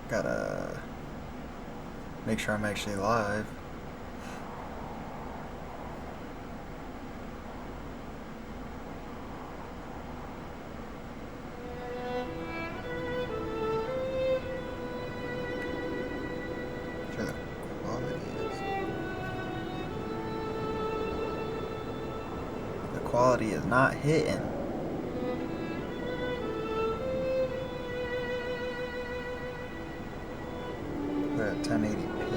Gotta make sure I'm actually live. Sure the quality is. The quality is not hitting. Put it at 1080p.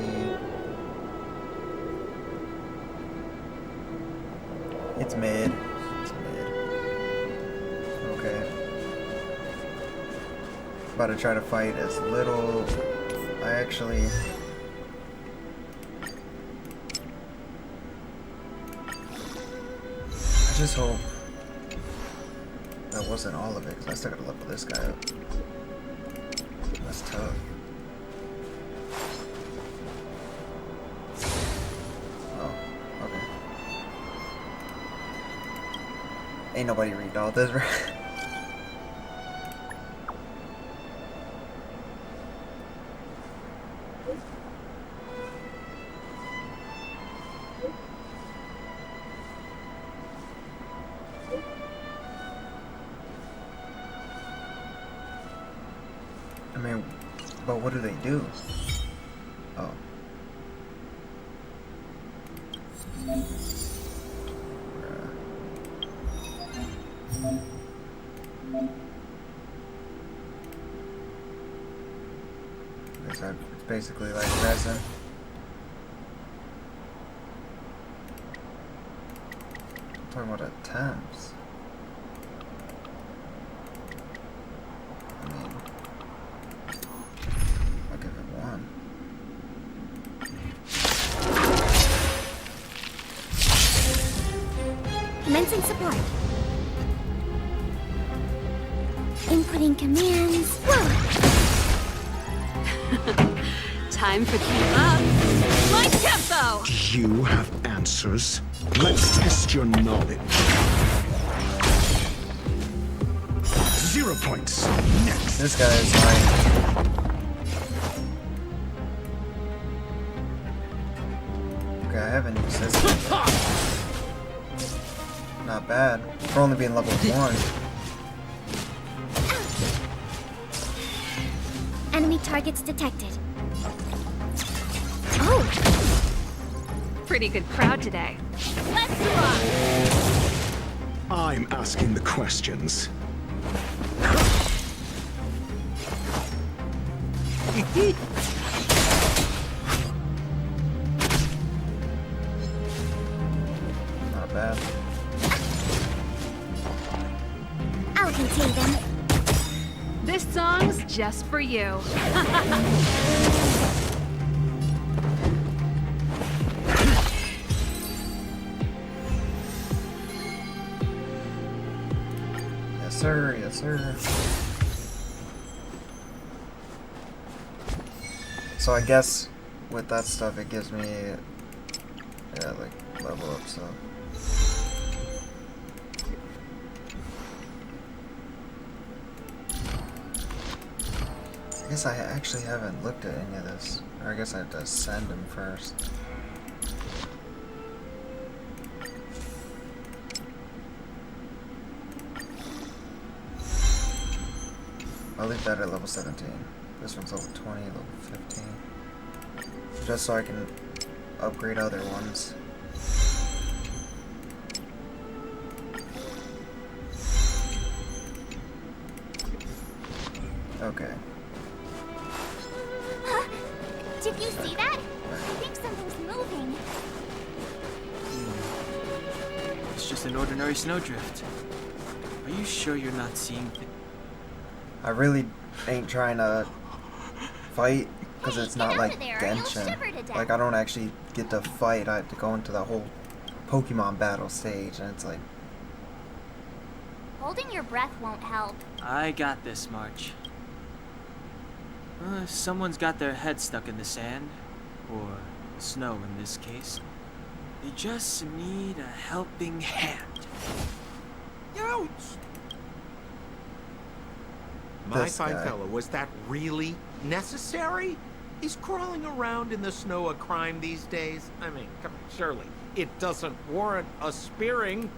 It's mid. It's mid. Okay. About to try to fight as little. I actually. I just hope that wasn't all of it, because I still gotta level this guy up. That's tough. Oh, okay. Ain't nobody read all this, right? I mean, but what do they do? Oh. It's basically like resin. I'm talking about attempts. I mean, I'll give it one. Commencing support. Inputting commands. Whoa. Time for keep up. My tempo! Do you have answers? Let's test your knowledge. 0 points. Next. This guy is like... Okay, I haven't used this one yet. Not bad. For only being level 1. Enemy targets detected. Oh! Pretty good crowd today. Let's rock! I'm asking the questions. Not bad. I'll contain them. This song's just for you. Yes sir, yes sir. So I guess with that stuff it gives me, yeah, like level up stuff. I guess I actually haven't looked at any of this. Or I guess I have to send him first. I'll leave that at level 17. This one's level 20, level 15. Just so I can upgrade other ones. Okay. Huh? Did you see that? I think something's moving. It's just an ordinary snowdrift. Are you sure you're not seeing things? I really ain't trying to fight because Hey, it's get not out like of there or you'll Genshin. shiver to death. Like I don't actually get to fight. I have to go into the whole Pokemon battle stage, and it's like, Holding your breath won't help. I got this, March. Someone's got their head stuck in the sand, or snow in this case. They just need a helping hand. Ouch! My This fine guy. fellow, was that really necessary? Is crawling around in the snow a crime these days? I mean, come on, surely it doesn't warrant a spearing.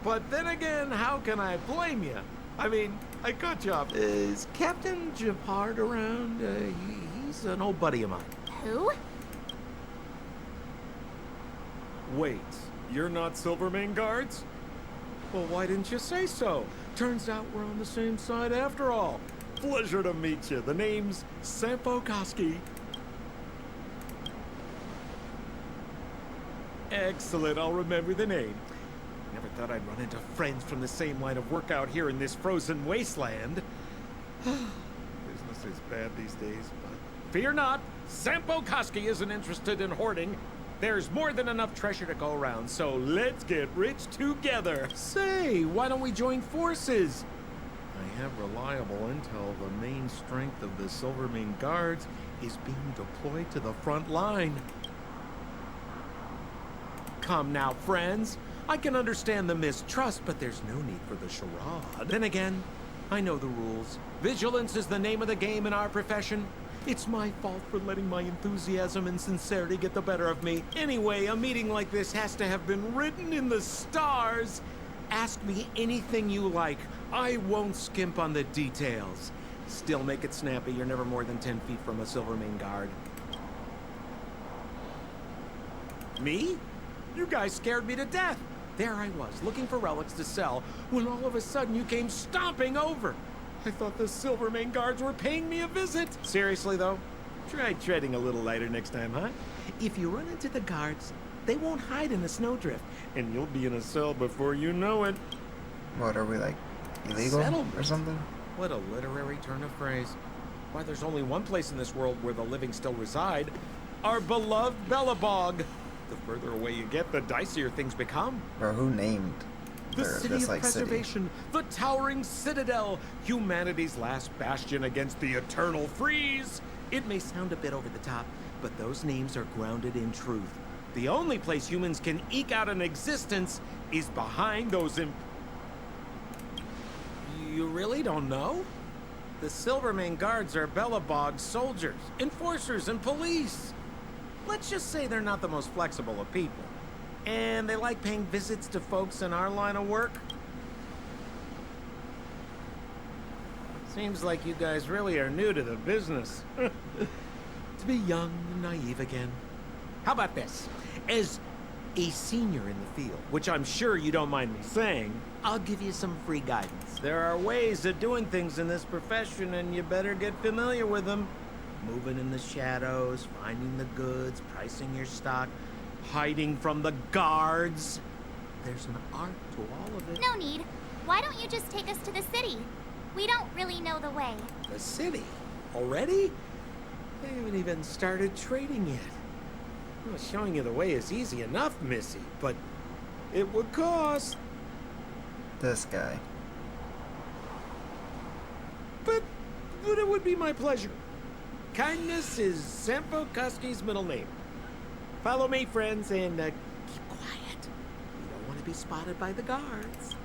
But then again, how can I blame you? I mean, I cut you off. Is Captain Japard around? He's an old buddy of mine. Who? Wait, you're not Silvermane guards? Well, why didn't you say so? Turns out we're on the same side after all. Pleasure to meet you. The name's Sampo Koski. Excellent, I'll remember the name. Never thought I'd run into friends from the same line of work out here in this frozen wasteland. Business is bad these days, but fear not. Sampo Koski isn't interested in hoarding. There's more than enough treasure to go around, so let's get rich together. Say, why don't we join forces? I have reliable intel. The main strength of the Silvermane Guards is being deployed to the front line. Come now, friends. I can understand the mistrust, but there's no need for the charade. Then again, I know the rules. Vigilance is the name of the game in our profession. It's my fault for letting my enthusiasm and sincerity get the better of me. Anyway, a meeting like this has to have been written in the stars. Ask me anything you like. I won't skimp on the details. Still make it snappy. You're never more than 10 feet from a Silvermane guard. Me? You guys scared me to death. There I was, looking for relics to sell, when all of a sudden you came stomping over. I thought the Silvermane guards were paying me a visit. Seriously, though, try treading a little lighter next time, huh? If you run into the guards, they won't hide in the snowdrift, and you'll be in a cell before you know it. What, are we like illegal Settlement. or something? What a literary turn of phrase. Why, there's only one place in this world where the living still reside. Our beloved Bellabog. The further away you get, the dicier things become. Bro, who named The city this of like city? preservation, the towering citadel, humanity's last bastion against the eternal freeze. It may sound a bit over the top, but those names are grounded in truth. The only place humans can eke out an existence is behind those You really don't know? The Silvermane guards are Bellabog's soldiers, enforcers, and police. Let's just say they're not the most flexible of people. And they like paying visits to folks in our line of work. Seems like you guys really are new to the business. To be young and naive again. How about this? As a senior in the field, which I'm sure you don't mind me saying, I'll give you some free guidance. There are ways of doing things in this profession, and you better get familiar with them. Moving in the shadows, finding the goods, pricing your stock, hiding from the guards. There's an art to all of it. No need. Why don't you just take us to the city? We don't really know the way. The city? Already? They haven't even started trading yet. Well, showing you the way is easy enough, Missy, but it would cost. This guy. But it would be my pleasure. Kindness is Sampo Koski's middle name. Follow me, friends, and keep quiet. We don't want to be spotted by the guards.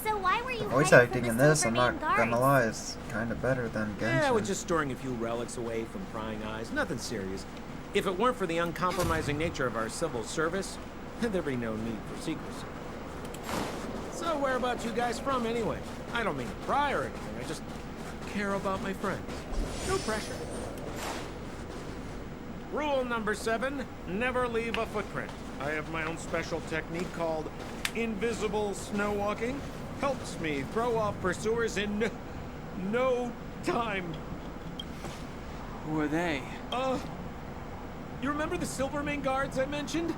So why were you The voice hiding acting from in the this, I'm Silvermane not gonna guards? lie, is kind of better than Genshin. Yeah, we're just storing a few relics away from prying eyes. Nothing serious. If it weren't for the uncompromising nature of our civil service, there'd be no need for secrecy. So where about you guys from, anyway? I don't mean to pry or anything. I just care about my friends. No pressure. Rule number 7, never leave a footprint. I have my own special technique called invisible snow walking. Helps me throw off pursuers in no time. Who are they? You remember the Silvermane guards I mentioned?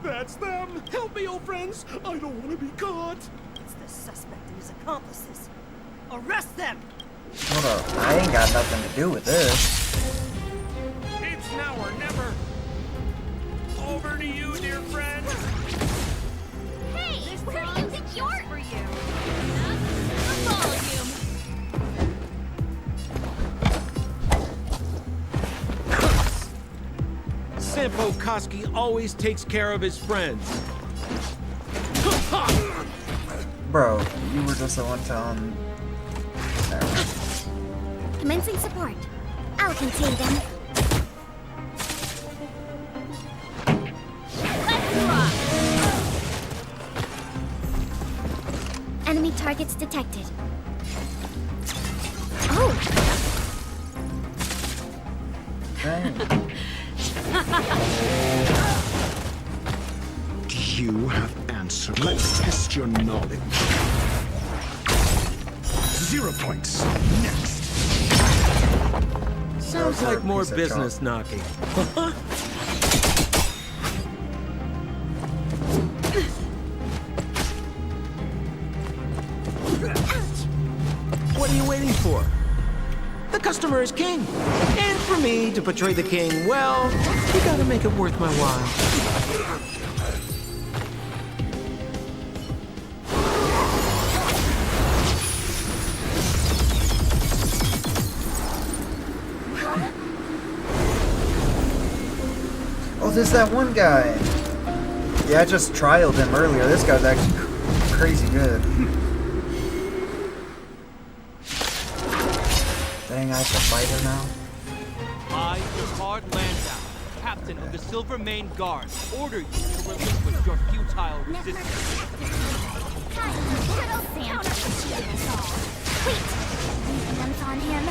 That's them! Help me, old friends! I don't want to be caught! It's the suspect and his accomplices. Arrest them! Hold up, I ain't got nothing to do with this. It's now or never! Over to you, dear friend! Hey, where do you think you're? For you. For volume. Grandpa Koski always takes care of his friends. Bro, you were just the one telling. Commencing support. I'll contain them. Let's rock! Enemy targets detected. Oh! Dang. Do you have answers? Let's test your knowledge. 0 points. Next. Sounds like more business knocking. What are you waiting for? The customer is king. And for me to portray the king, well, you gotta make it worth my while. Oh, there's that one guy. Yeah, I just trialed him earlier. This guy's actually crazy good. Dang, I have to fight him now. I, Gerhard Landau, captain of the Silver Mane Guard, order you to relinquish your futile resistance. Little Sam. Wait! Hands on him.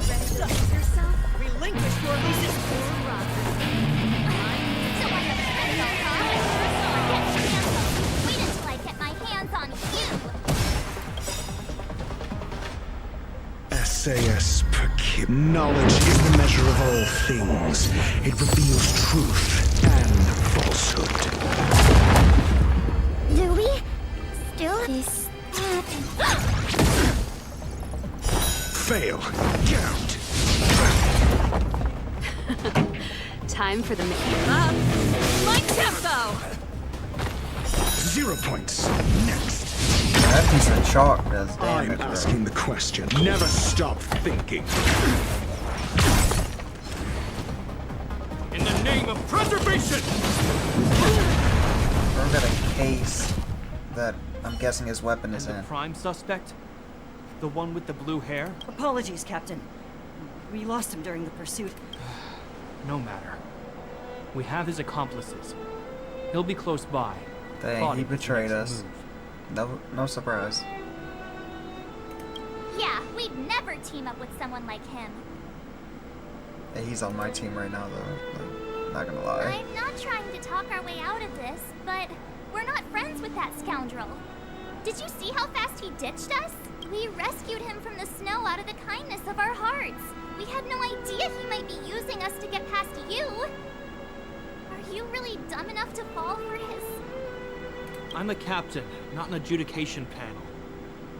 Ready to lose yourself? Relinquish your resistance! So I have a friend, huh? Wait until I get my hands on you! SAS Perkib. Knowledge is the measure of all things. It reveals truth and falsehood. Do we still this? Fail. Get out. Time for the making up. My tempo! 0 points. Next. That piece of chalk does I'm damage, bro. asking the question. Never stop thinking. In the name of preservation! Bro got a case that I'm guessing his weapon is The in. prime suspect? The one with the blue hair? Apologies, Captain. We lost him during the pursuit. No matter. We have his accomplices. He'll be close by. Dang, he Plotting his betrayed next us. move. No surprise. Yeah, we'd never team up with someone like him. Hey, he's on my team right now, though. Like, not gonna lie. I'm not trying to talk our way out of this, but we're not friends with that scoundrel. Did you see how fast he ditched us? We rescued him from the snow out of the kindness of our hearts. We had no idea he might be using us to get past you. Are you really dumb enough to fall for his... I'm a captain, not an adjudication panel.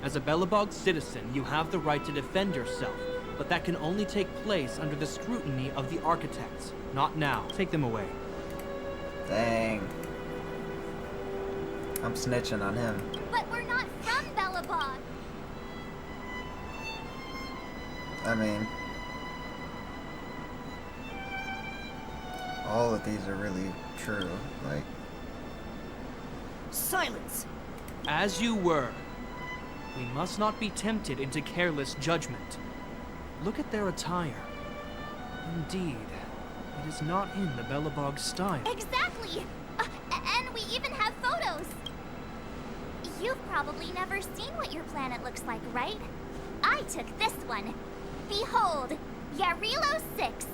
As a Belobog citizen, you have the right to defend yourself, but that can only take place under the scrutiny of the architects. Not now. Take them away. Dang. I'm snitching on him. But we're not from Belobog. I mean, all of these are really true. Like, Silence! As you were. We must not be tempted into careless judgment. Look at their attire. Indeed, it is not in the Belobog style. Exactly! And we even have photos. You've probably never seen what your planet looks like, right? I took this one. Behold, Yarilo 6.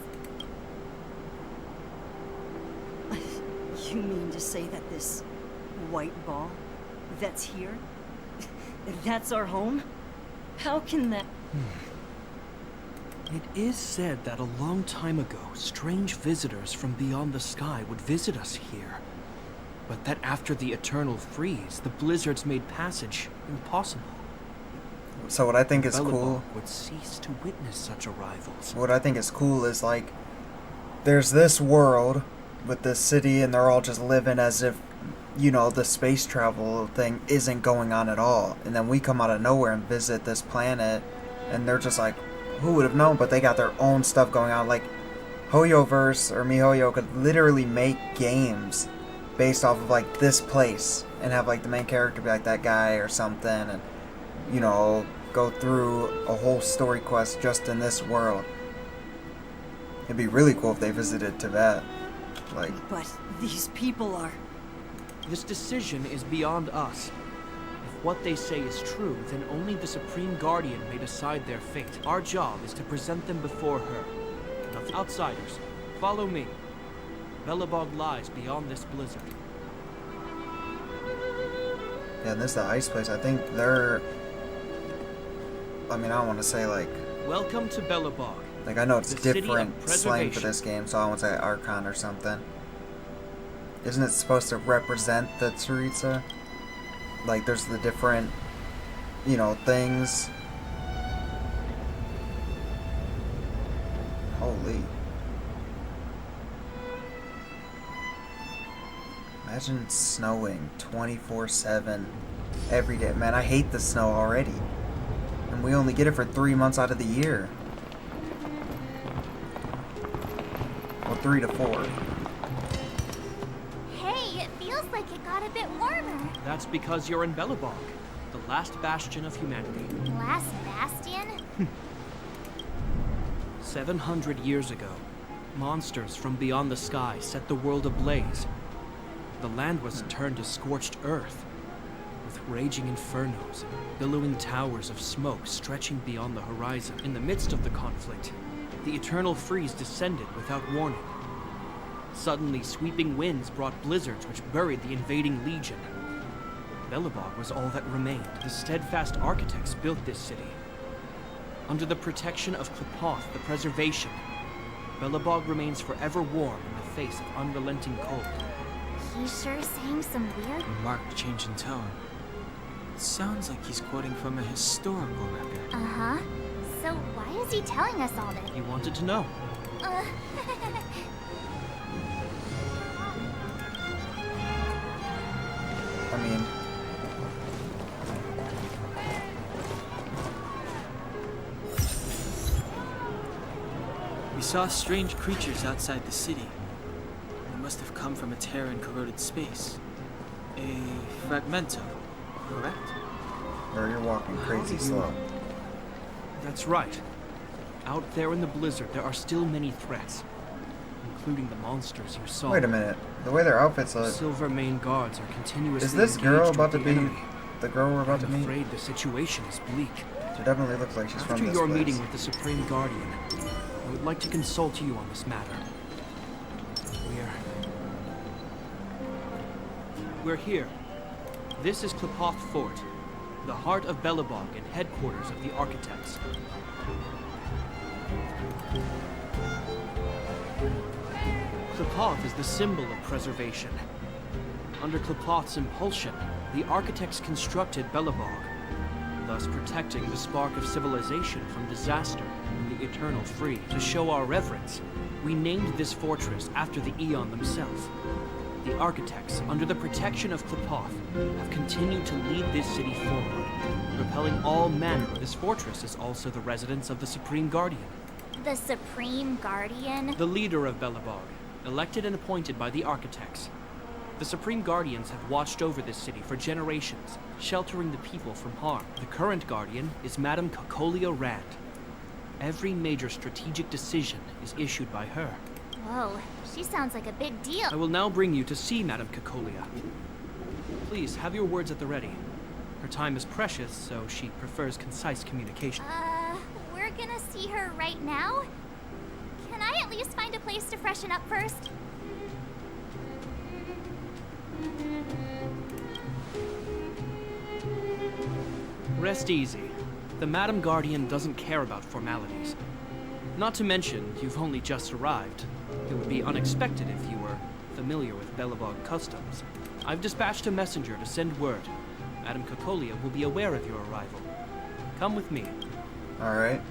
You mean to say that this white ball that's here? That's our home? How can that... It is said that a long time ago, strange visitors from beyond the sky would visit us here. But that after the eternal freeze, the blizzards made passage impossible. so what I think is Belobog cool. would cease to witness such arrivals. What I think is cool is like, there's this world with this city, and they're all just living as if, you know, the space travel thing isn't going on at all. And then we come out of nowhere and visit this planet, and they're just like, who would have known? But they got their own stuff going on. Like, Hoyoverse or MiHoYo could literally make games based off of like this place and have like the main character be like that guy or something, and you know, go through a whole story quest just in this world. It'd be really cool if they visited Tibet. Like, But these people are... This decision is beyond us. If what they say is true, then only the Supreme Guardian may decide their fate. Our job is to present them before her. Now, outsiders, follow me. Belobog lies beyond this blizzard. yeah, and this is the ice place. I think they're... I mean, I don't want to say like... Welcome to Belobog. Like, I know it's The city of different slang for preservation. this game, so I won't say Archon or something. Isn't it supposed to represent the Tsaritsa? Like, there's the different, you know, things. Holy. Imagine it's snowing 24/7 every day. Man, I hate the snow already. And we only get it for 3 months out of the year. Well, 3 to 4. Hey, it feels like it got a bit warmer. That's because you're in Belobog, the last bastion of humanity. Last bastion? 700 years ago, monsters from beyond the sky set the world ablaze. The land was turned to scorched earth, with raging infernos and billowing towers of smoke stretching beyond the horizon. In the midst of the conflict, the eternal freeze descended without warning. Suddenly, sweeping winds brought blizzards which buried the invading legion. Belobog was all that remained. The steadfast architects built this city. Under the protection of Klepoth, the preservation, Belobog remains forever warm in the face of unrelenting cold. He's sure saying some weird... A marked change in tone. It sounds like he's quoting from a historical record. Uh-huh. So why is he telling us all this? He wanted to know. Uh... I mean... We saw strange creatures outside the city. They must have come from a tear in corroded space. A fragmento, correct? Or you're walking crazy you- slow. That's right. Out there in the blizzard, there are still many threats, including the monsters you saw. Wait a minute. The way their outfits look... Silver Mane guards are continuously Is this girl engaged about to with the be... enemy. the girl we're about to I'm meet? afraid the situation is bleak. She definitely looks like she's After from this your place. meeting with the Supreme Guardian, I would like to consult you on this matter. We're here. This is Klepoth Fort, the heart of Belobog and headquarters of the architects. Klepoth is the symbol of preservation. Under Klepoth's impulsion, the architects constructed Belobog, thus protecting the spark of civilization from disaster and the eternal free. To show our reverence, we named this fortress after the Aeon themselves. The architects, under the protection of Klepoth, have continued to lead this city forward, repelling all manner. This fortress is also the residence of the Supreme Guardian, The Supreme Guardian? the leader of Belobog, elected and appointed by the architects. The Supreme Guardians have watched over this city for generations, sheltering the people from harm. The current Guardian is Madame Cocolia Rand. Every major strategic decision is issued by her. Whoa, she sounds like a big deal. I will now bring you to see Madame Cocolia. Please, have your words at the ready. Her time is precious, so she prefers concise communication. We're gonna see her right now? Can I at least find a place to freshen up first? Rest easy. The Madam Guardian doesn't care about formalities. Not to mention, you've only just arrived. It would be unexpected if you were familiar with Belobog customs. I've dispatched a messenger to send word. Madam Cocolia will be aware of your arrival. Come with me. Alright.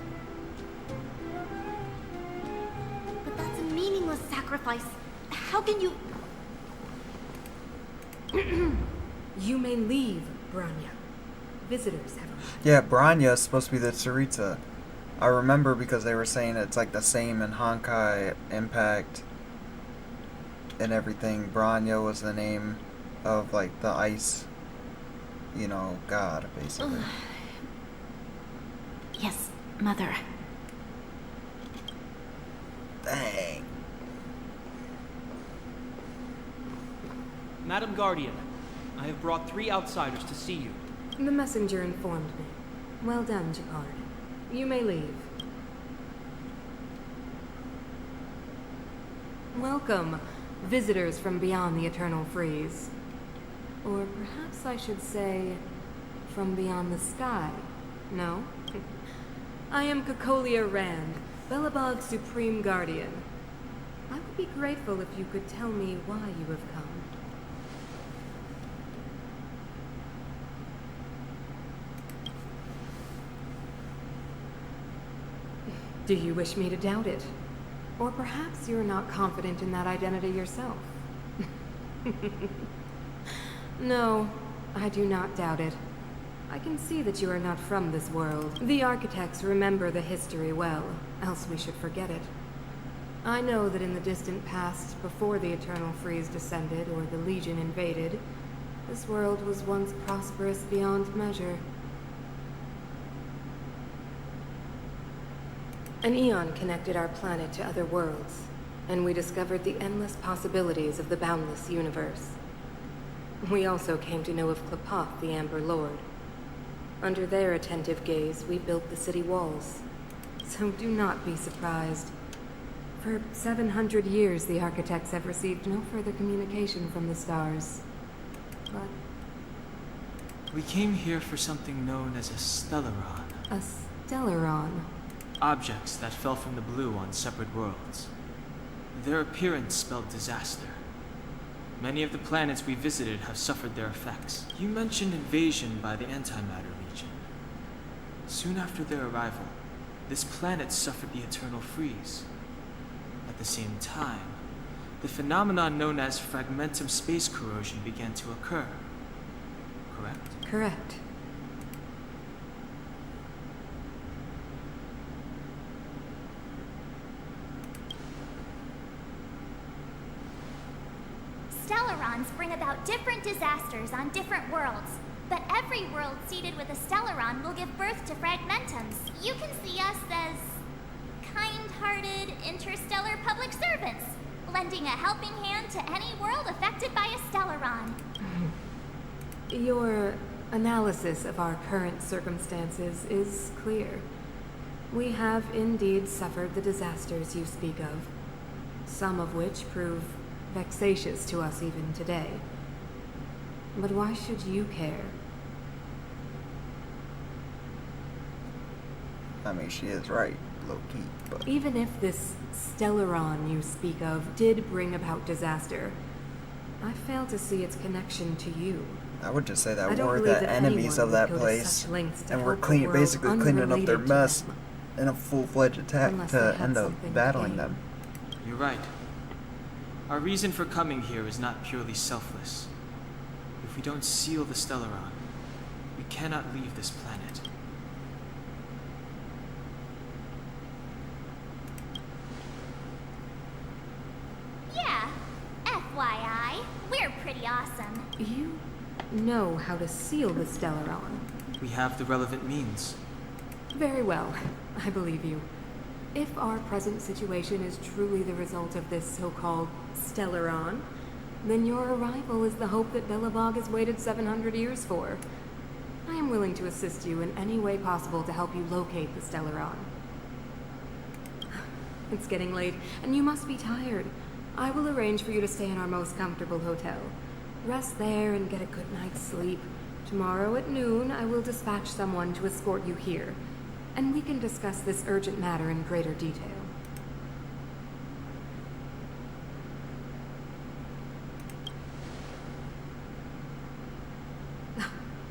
But that's a meaningless sacrifice. How can you... You may leave, Branya. Visitors have arrived. Yeah, Branya's supposed to be the Tsaritsa. I remember because they were saying it's like the same in Honkai Impact and everything. Branya was the name of like the ice, god, basically. Yes, Mother. Dang. Madam Guardian, I have brought 3 outsiders to see you. The messenger informed me. Well done, Japard. You may leave. Welcome, visitors from beyond the Eternal Freeze. Or perhaps I should say, from beyond the sky. No? I am Cocolia Rand, Belobog's Supreme Guardian. I would be grateful if you could tell me why you have come. Do you wish me to doubt it? Or perhaps you're not confident in that identity yourself? No, I do not doubt it. I can see that you are not from this world. The architects remember the history well, else we should forget it. I know that in the distant past, before the Eternal Freeze descended or the Legion invaded, this world was once prosperous beyond measure. An eon connected our planet to other worlds, and we discovered the endless possibilities of the boundless universe. We also came to know of Klapoth, the Amber Lord. Under their attentive gaze, we built the city walls. So do not be surprised. For 700 years, the architects have received no further communication from the stars. But We came here for something known as a Stellaron. a Stellaron. Objects that fell from the blue on separate worlds. Their appearance spelled disaster. Many of the planets we visited have suffered their effects. You mentioned invasion by the Antimatter Legion. Soon after their arrival, this planet suffered the Eternal Freeze. At the same time, the phenomenon known as fragmentum space corrosion began to occur. Correct? Correct. Stellarons bring about different disasters on different worlds, but every world seeded with a Stellaron will give birth to fragmentums. You can see us as kind-hearted interstellar public servants, lending a helping hand to any world affected by a Stellaron. Your analysis of our current circumstances is clear. We have indeed suffered the disasters you speak of, some of which prove vexatious to us even today. But why should you care? I mean, she is right, low-key, but... Even if this Stellaron you speak of did bring about disaster, I fail to see its connection to you. I would just say I that don't we're believe the that enemies anyone of would that go to place, such lengths to and we're help a world basically cleaning up their unrelated to mess them, in a full-fledged attack unless they to had end up something to battling gain. them. You're right. Our reason for coming here is not purely selfless. If we don't seal the Stellaron, we cannot leave this planet. Yeah, FYI, we're pretty awesome. You know how to seal the Stellaron. We have the relevant means. Very well, I believe you. If our present situation is truly the result of this so-called Stellaron, then your arrival is the hope that Belobog has waited 700 years for. I am willing to assist you in any way possible to help you locate the Stellaron. It's getting late, and you must be tired. I will arrange for you to stay in our most comfortable hotel. Rest there and get a good night's sleep. Tomorrow at noon, I will dispatch someone to escort you here, and we can discuss this urgent matter in greater detail.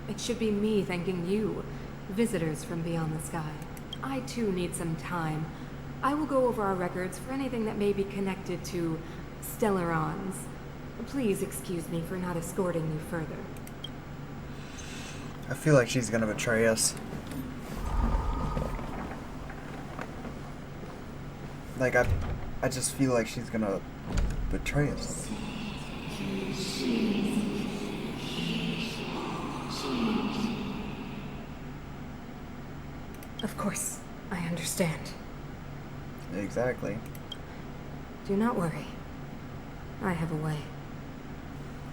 It should be me thanking you, visitors from beyond the sky. I too need some time. I will go over our records for anything that may be connected to Stellarons. Please excuse me for not escorting you further. I feel like she's gonna betray us. Like, I just feel like she's gonna betray us. Of course, I understand. Exactly. Do not worry. I have a way.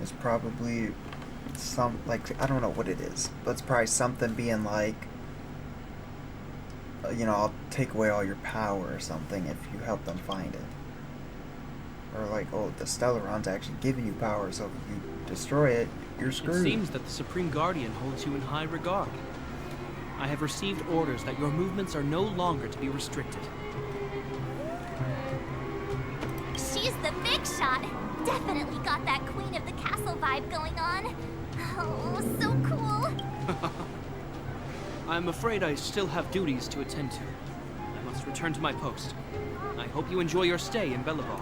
It's probably some, like, I don't know what it is, but it's probably something being like, you know, I'll take away all your power or something if you help them find it. Or like, oh, the Stellaron's actually giving you power, so if you destroy it, you're screwed. It seems that the Supreme Guardian holds you in high regard. I have received orders that your movements are no longer to be restricted. She's the big shot. Definitely got that Queen of the Castle vibe going on. Oh, so cool. I'm afraid I still have duties to attend to. I must return to my post. I hope you enjoy your stay in Belobog.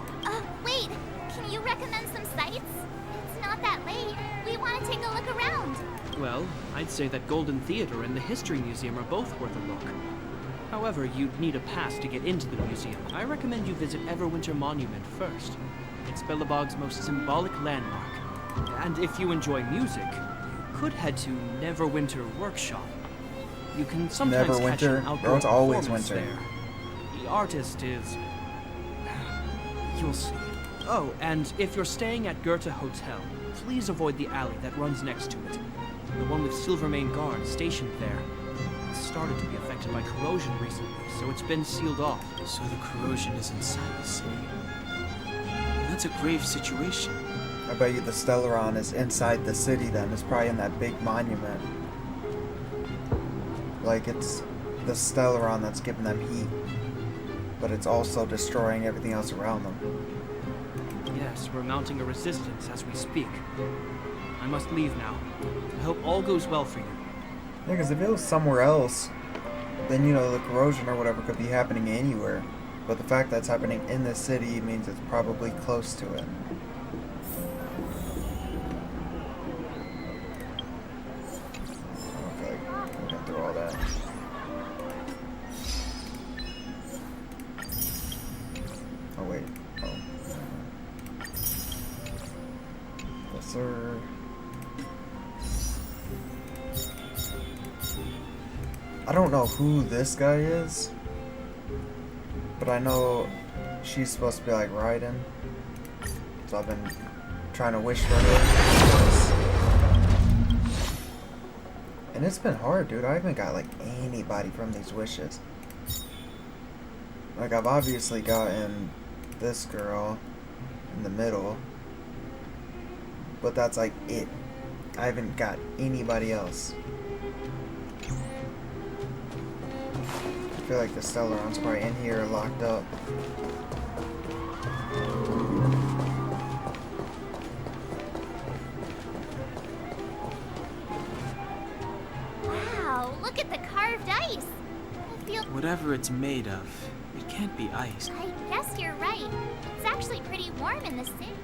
Wait. Can you recommend some sites? It's not that late. We want to take a look around. Well, I'd say that Golden Theater and the History Museum are both worth a look. However, you'd need a pass to get into the museum. I recommend you visit Everwinter Monument first. It's Belobog's most symbolic landmark. And if you enjoy music, you could head to Neverwinter Workshop. You can sometimes catch an Neverwinter? outdoor No, it's always performance winter. there. The artist is... You'll see. Oh, and if you're staying at Goethe Hotel, please avoid the alley that runs next to it. The one with Silvermane guards stationed there. It's started to be affected by corrosion recently, so it's been sealed off. So the corrosion is inside the city. That's a grave situation. I bet you the Stellaron is inside the city then. It's probably in that big monument. Like, it's the Stellaron that's giving them heat. But it's also destroying everything else around them. Yes, we're mounting a resistance as we speak. I must leave now. I hope all goes well for you. Yeah, because if it was somewhere else, then, you know, the corrosion or whatever could be happening anywhere. But the fact that it's happening in this city means it's probably close to it. Okay, we're going through all that. Oh, wait. Oh. Yes, sir. I don't know who this guy is, but I know she's supposed to be like Raiden, so I've been trying to wish for her. And it's been hard, dude. I haven't got like anybody from these wishes. Like, I've obviously gotten this girl in the middle, but that's like it. I haven't got anybody else. I feel like the Stellaron's probably in here locked up. Wow, look at the carved ice. I feel... Whatever it's made of, it can't be ice. I guess you're right. It's actually pretty warm in the city.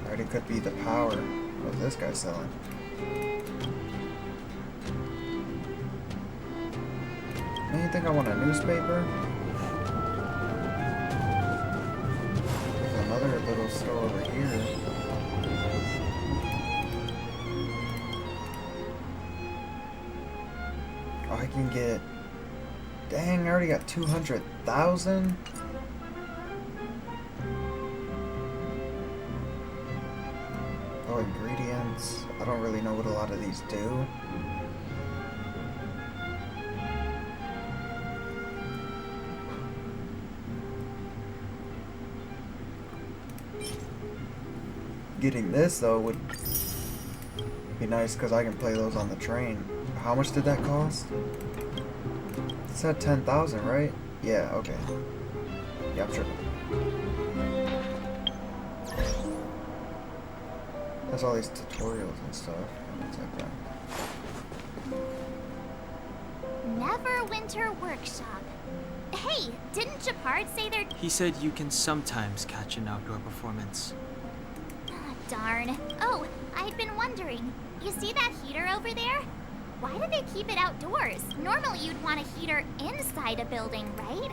Or it could be the power of this guy selling. Man, you think I want a newspaper? There's another little store over here. Oh, I can get... Dang, I already got 200,000? Oh, ingredients. I don't really know what a lot of these do. Getting this, though, would be nice because I can play those on the train. How much did that cost? It said 10,000, right? Yeah, okay. Yeah, I'm tripping. There's all these tutorials and stuff. It's like that. Neverwinter Workshop. Hey, didn't Japard say they're... He said you can sometimes catch an outdoor performance. Darn. Oh, I'd been wondering. You see that heater over there? Why do they keep it outdoors? Normally you'd want a heater inside a building, right?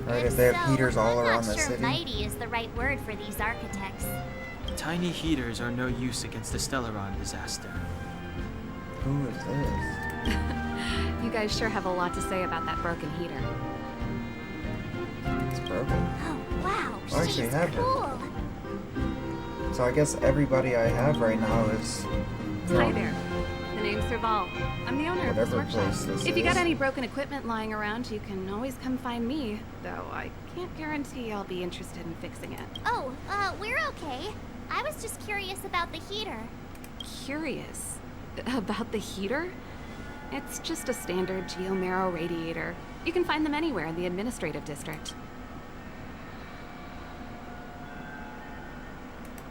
I If guess they have so, heaters all I'm around not the sure city. mighty is the right word for these architects. Tiny heaters are no use against the Stellaron disaster. Who is this? You guys sure have a lot to say about that broken heater. It's broken. Oh, wow, I actually she's have her. cool. So I guess everybody I have right now is Hi there. The name's Serval. I'm the owner of this whatever workshop. place this If you got is. any broken equipment lying around, you can always come find me. Though I can't guarantee I'll be interested in fixing it. Oh, we're okay. I was just curious about the heater. Curious? About the heater? It's just a standard geomarrow radiator. You can find them anywhere in the administrative district.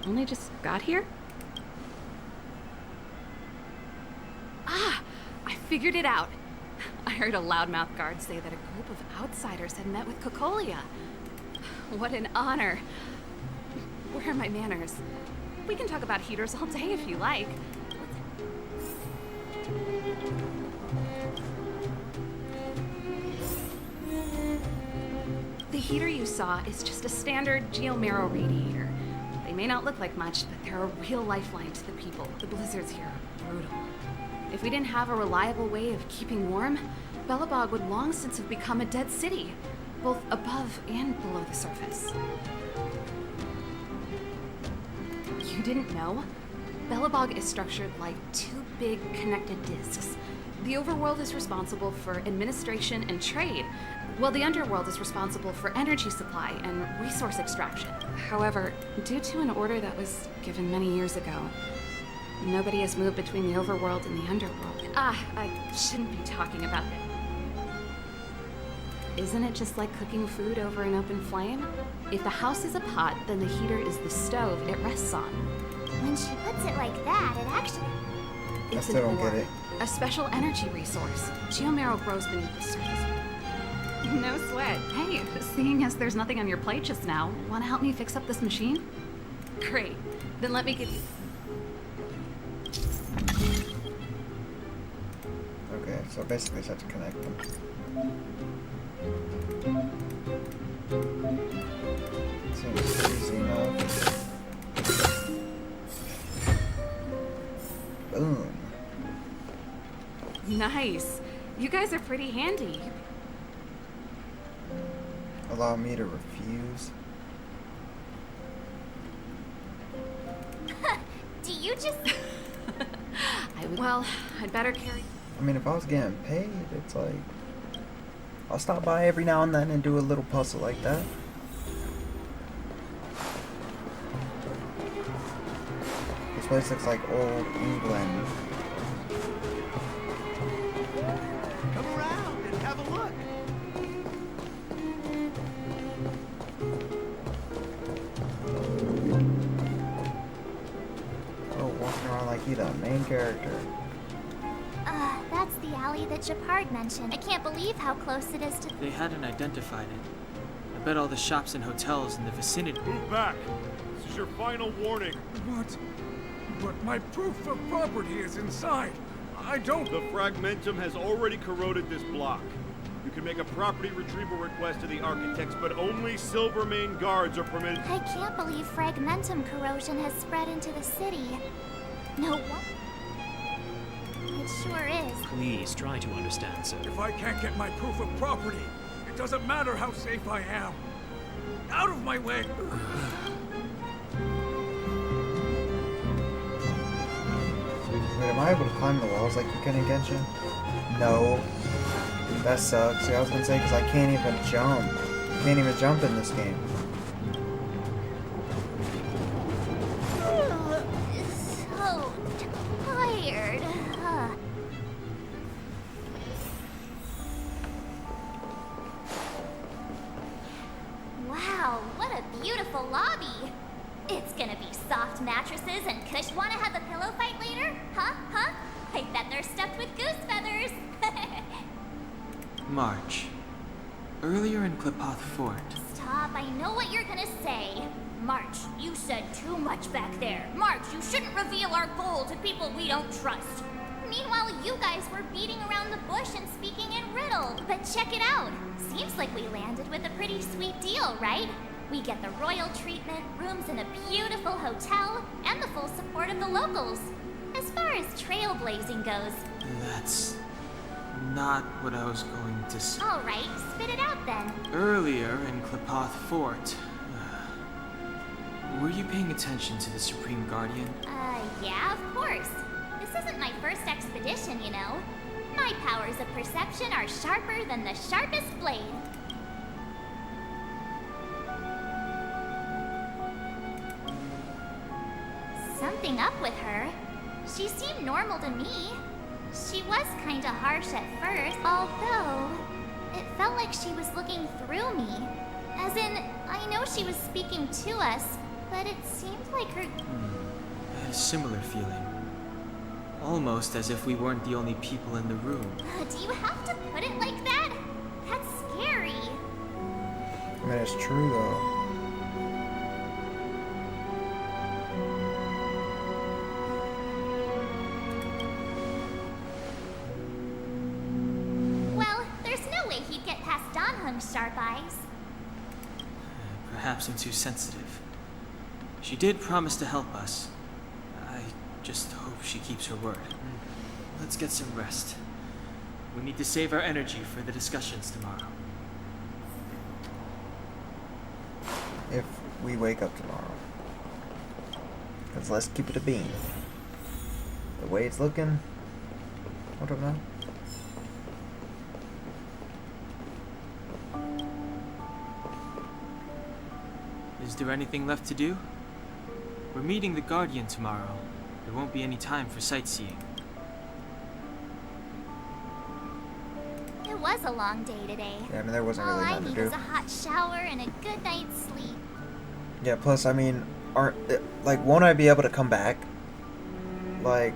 Only just got here? Ah! I figured it out. I heard a loudmouth guard say that a group of outsiders had met with Cocolia. What an honor. Where are my manners? We can talk about heaters all day if you like. The heater you saw is just a standard geomarrow radiator. They may not look like much, but they're a real lifeline to the people. The blizzards here are brutal. If we didn't have a reliable way of keeping warm, Belobog would long since have become a dead city, both above and below the surface. You didn't know? Belobog is structured like two big connected disks. The overworld is responsible for administration and trade, while the underworld is responsible for energy supply and resource extraction. However, due to an order that was given many years ago, nobody has moved between the overworld and the underworld. I shouldn't be talking about that. Isn't it just like cooking food over an open flame? If the house is a pot, then the heater is the stove it rests on. When she puts it like that, it actually... I It's still don't an ore, get it. a special energy resource. Geomarrow grows beneath the surface. No sweat. Hey, seeing as there's nothing on your plate just now, want to help me fix up this machine? Great. Then let me give you... Okay, so basically I just have to connect them. Seems easy enough. Boom. Nice. You guys are pretty handy. Allow me to refuse. Do you just... Well, I'd better carry... I mean, if I was getting paid, it's like... I'll stop by every now and then and do a little puzzle like that. This place looks like old England. Come around and have a look. Oh, walking around like he the main character. That's the alley that Japard mentioned. I can't believe how close it is to... They hadn't identified it. I bet all the shops and hotels in the vicinity. Move back. This is your final warning. What? But my proof of property is inside. I don't... The fragmentum has already corroded this block. You can make a property retrieval request to the architects, but only Silvermane guards are permitted. I can't believe fragmentum corrosion has spread into the city. No wonder. It sure is. Please try to understand, sir. If I can't get my proof of property, it doesn't matter how safe I am. Out of my way! Wait, am I able to climb the walls like you can in Genshin? No. That sucks. See, I was gonna say, because I can't even jump. Can't even jump in this game. So tired. Wow, what a beautiful lobby. It's gonna be soft mattresses and Kush wanna have a pillow fight later? Huh? I bet they're stuffed with goose feathers. March. Earlier in Klipoth Fort. Stop, I know what you're gonna say. March, you said too much back there. March, you shouldn't reveal our goal to people we don't trust. Meanwhile, you guys were beating around the bush and speaking in riddle. But check it out. Seems like we landed with a pretty sweet deal, right? We get the royal treatment, rooms in a beautiful hotel, and the full support of the locals. As far as trailblazing goes. That's not what I was going to say. All right, spit it out then. Earlier in Klapoth Fort, were you paying attention to the Supreme Guardian? Yeah, of course. This isn't my first expedition, you know. My powers of perception are sharper than the sharpest blade. Something up with her. She seemed normal to me. She was kinda harsh at first, although it felt like she was looking through me. As in, I know she was speaking to us, but it seemed like her... I had a similar feeling. Almost as if we weren't the only people in the room. Do you have to put it like that? That's scary. I mean, it's true though. Well, there's no way he'd get past Don Hung's sharp eyes. Perhaps I'm too sensitive. She did promise to help us. I just hope she keeps her word. Let's get some rest. We need to save our energy for the discussions tomorrow. If we wake up tomorrow. Because let's keep it a bean. The way it's looking, I don't know. Is there anything left to do? We're meeting the Guardian tomorrow. There won't be any time for sightseeing. It was a long day today. Yeah, I mean, there wasn't All really I nothing need to do. is a hot shower and a good night's sleep. Yeah, plus, I mean, won't I be able to come back? Like,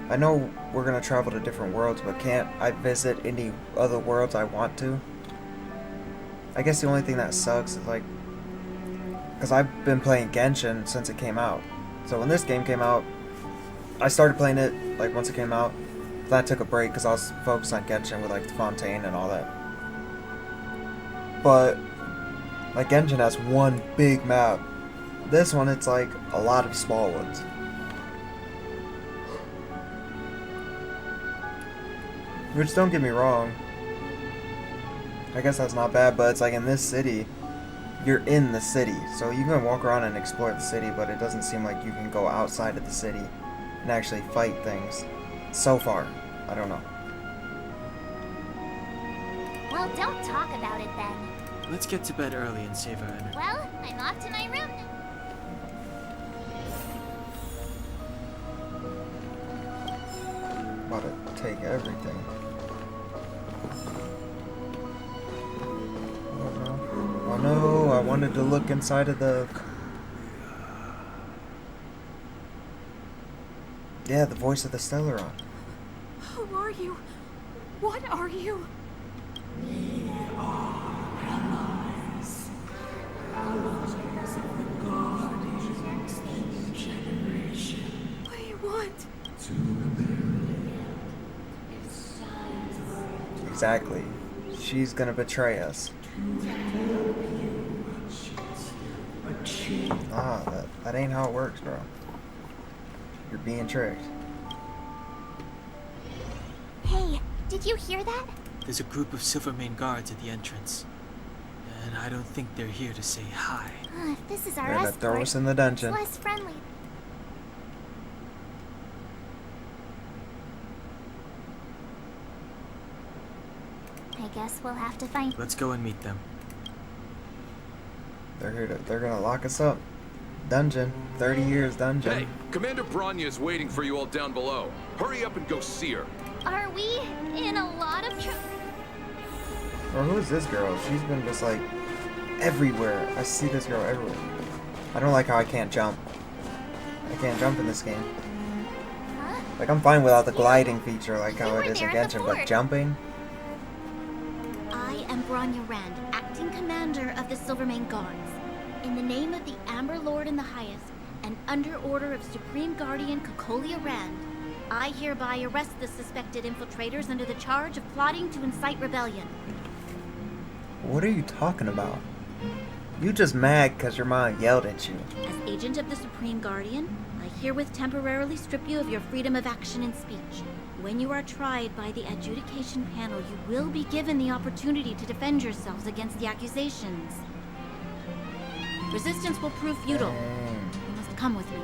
I know we're gonna travel to different worlds, but can't I visit any other worlds I want to? I guess the only thing that sucks is, like, because I've been playing Genshin since it came out. So when this game came out, I started playing it, like, once it came out. Then I took a break because I was focused on Genshin with, like, the Fontaine and all that. But, like, Genshin has one big map. This one, it's, like, a lot of small ones. Which, don't get me wrong, I guess that's not bad, but it's like in this city, you're in the city, so you can walk around and explore the city, but it doesn't seem like you can go outside of the city and actually fight things. So far, I don't know. Well, don't talk about it then. Let's get to bed early and save our energy. Well, I'm off to my room now. About to take everything. Oh no, I wanted to look inside of the... Yeah, the voice of the Stellaron. Who are you? What are you? What do you want? Exactly. She's gonna betray us. Ah, that ain't how it works, bro. You're being tricked. Hey, did you hear that? There's a group of Silvermane guards at the entrance. And I don't think they're here to say hi. If this is our They're gonna escort, throw us in the dungeon. it's less friendly. I guess we'll have to find... Let's go and meet them. They're gonna lock us up. Dungeon. 30 years dungeon. Hey, Commander Bronya is waiting for you all down below. Hurry up and go see her. Are we in a lot of trouble? Or who is this girl? She's been just like everywhere. I see this girl everywhere. I don't like how I can't jump. I can't jump in this game. Huh? Like, I'm fine without the gliding feature like how it is in there at the Genshin, but fort. jumping? I am Bronya Rand, acting commander of the Silvermane Guards. In the name of the Amber Lord in the Highest, and under order of Supreme Guardian Kokolia Rand, I hereby arrest the suspected infiltrators under the charge of plotting to incite rebellion. What are you talking about? You just mad because your mom yelled at you. As agent of the Supreme Guardian, I herewith temporarily strip you of your freedom of action and speech. When you are tried by the adjudication panel, you will be given the opportunity to defend yourselves against the accusations. Resistance will prove futile. You must come with me.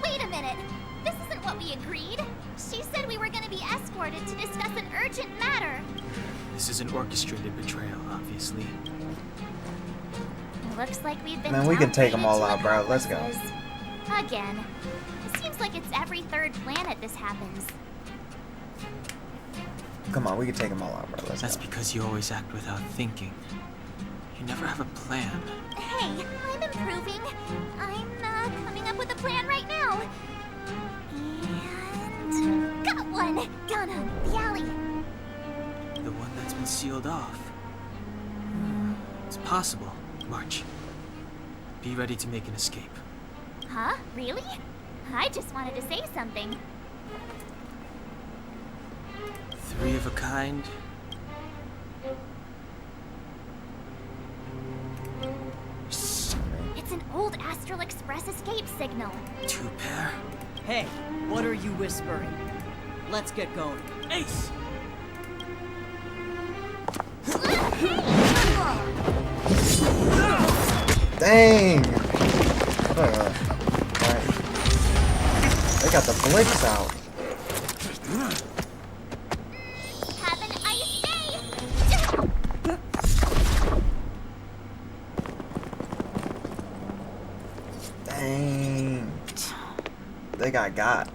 Wait a minute. This isn't what we agreed. She said we were going to be escorted to discuss an urgent matter. This is an orchestrated betrayal, obviously. Looks like we've been Man, we can take them all downgraded out, to bro. Let's go. accomplices. Again. It seems like it's every third planet this happens. Come on, we can take them all out, bro. Let's That's go. because you always act without thinking. You never have a plan. Hey, I'm improving. I'm coming up with a plan right now. And got one. Down the alley. The one that's been sealed off. It's possible. March. Be ready to make an escape. Huh? Really? I just wanted to say something. 3 of a kind. It's an old Astral Express escape signal. 2 pair. Hey, what are you whispering? Let's get going. Ace! Dang! Alright. They got the blicks out. Have an ice day! Dang. They got.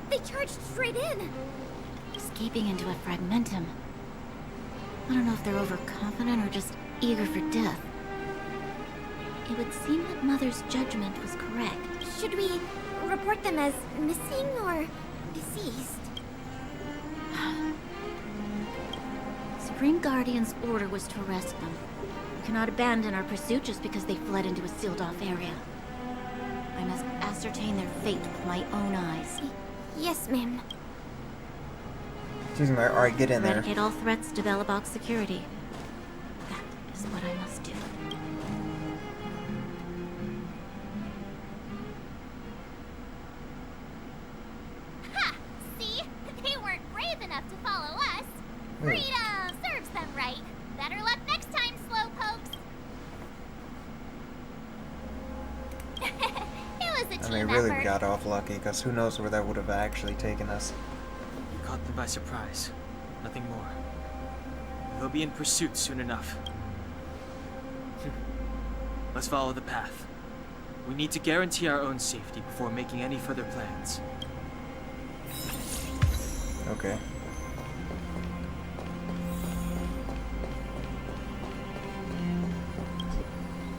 They charged straight in. Escaping into a fragmentum. I don't know if they're overconfident or just eager for death. It would seem that Mother's judgment was correct. Should we report them as missing or deceased? Supreme Guardian's order was to arrest them. We cannot abandon our pursuit just because they fled into a sealed-off area. I must ascertain their fate with my own eyes. Yes, ma'am. Excuse me, alright, get in there. Eradicate all threats to Belobog's security. That is what I must do. Ha! See? They weren't brave enough to follow us. Freedom serves them right. Better luck next time, slowpokes. It was a I team mean, really, effort. we got off lucky, because who knows where that would have actually taken us. You caught them by surprise. Nothing more. They'll be in pursuit soon enough. Let's follow the path. We need to guarantee our own safety before making any further plans. Okay.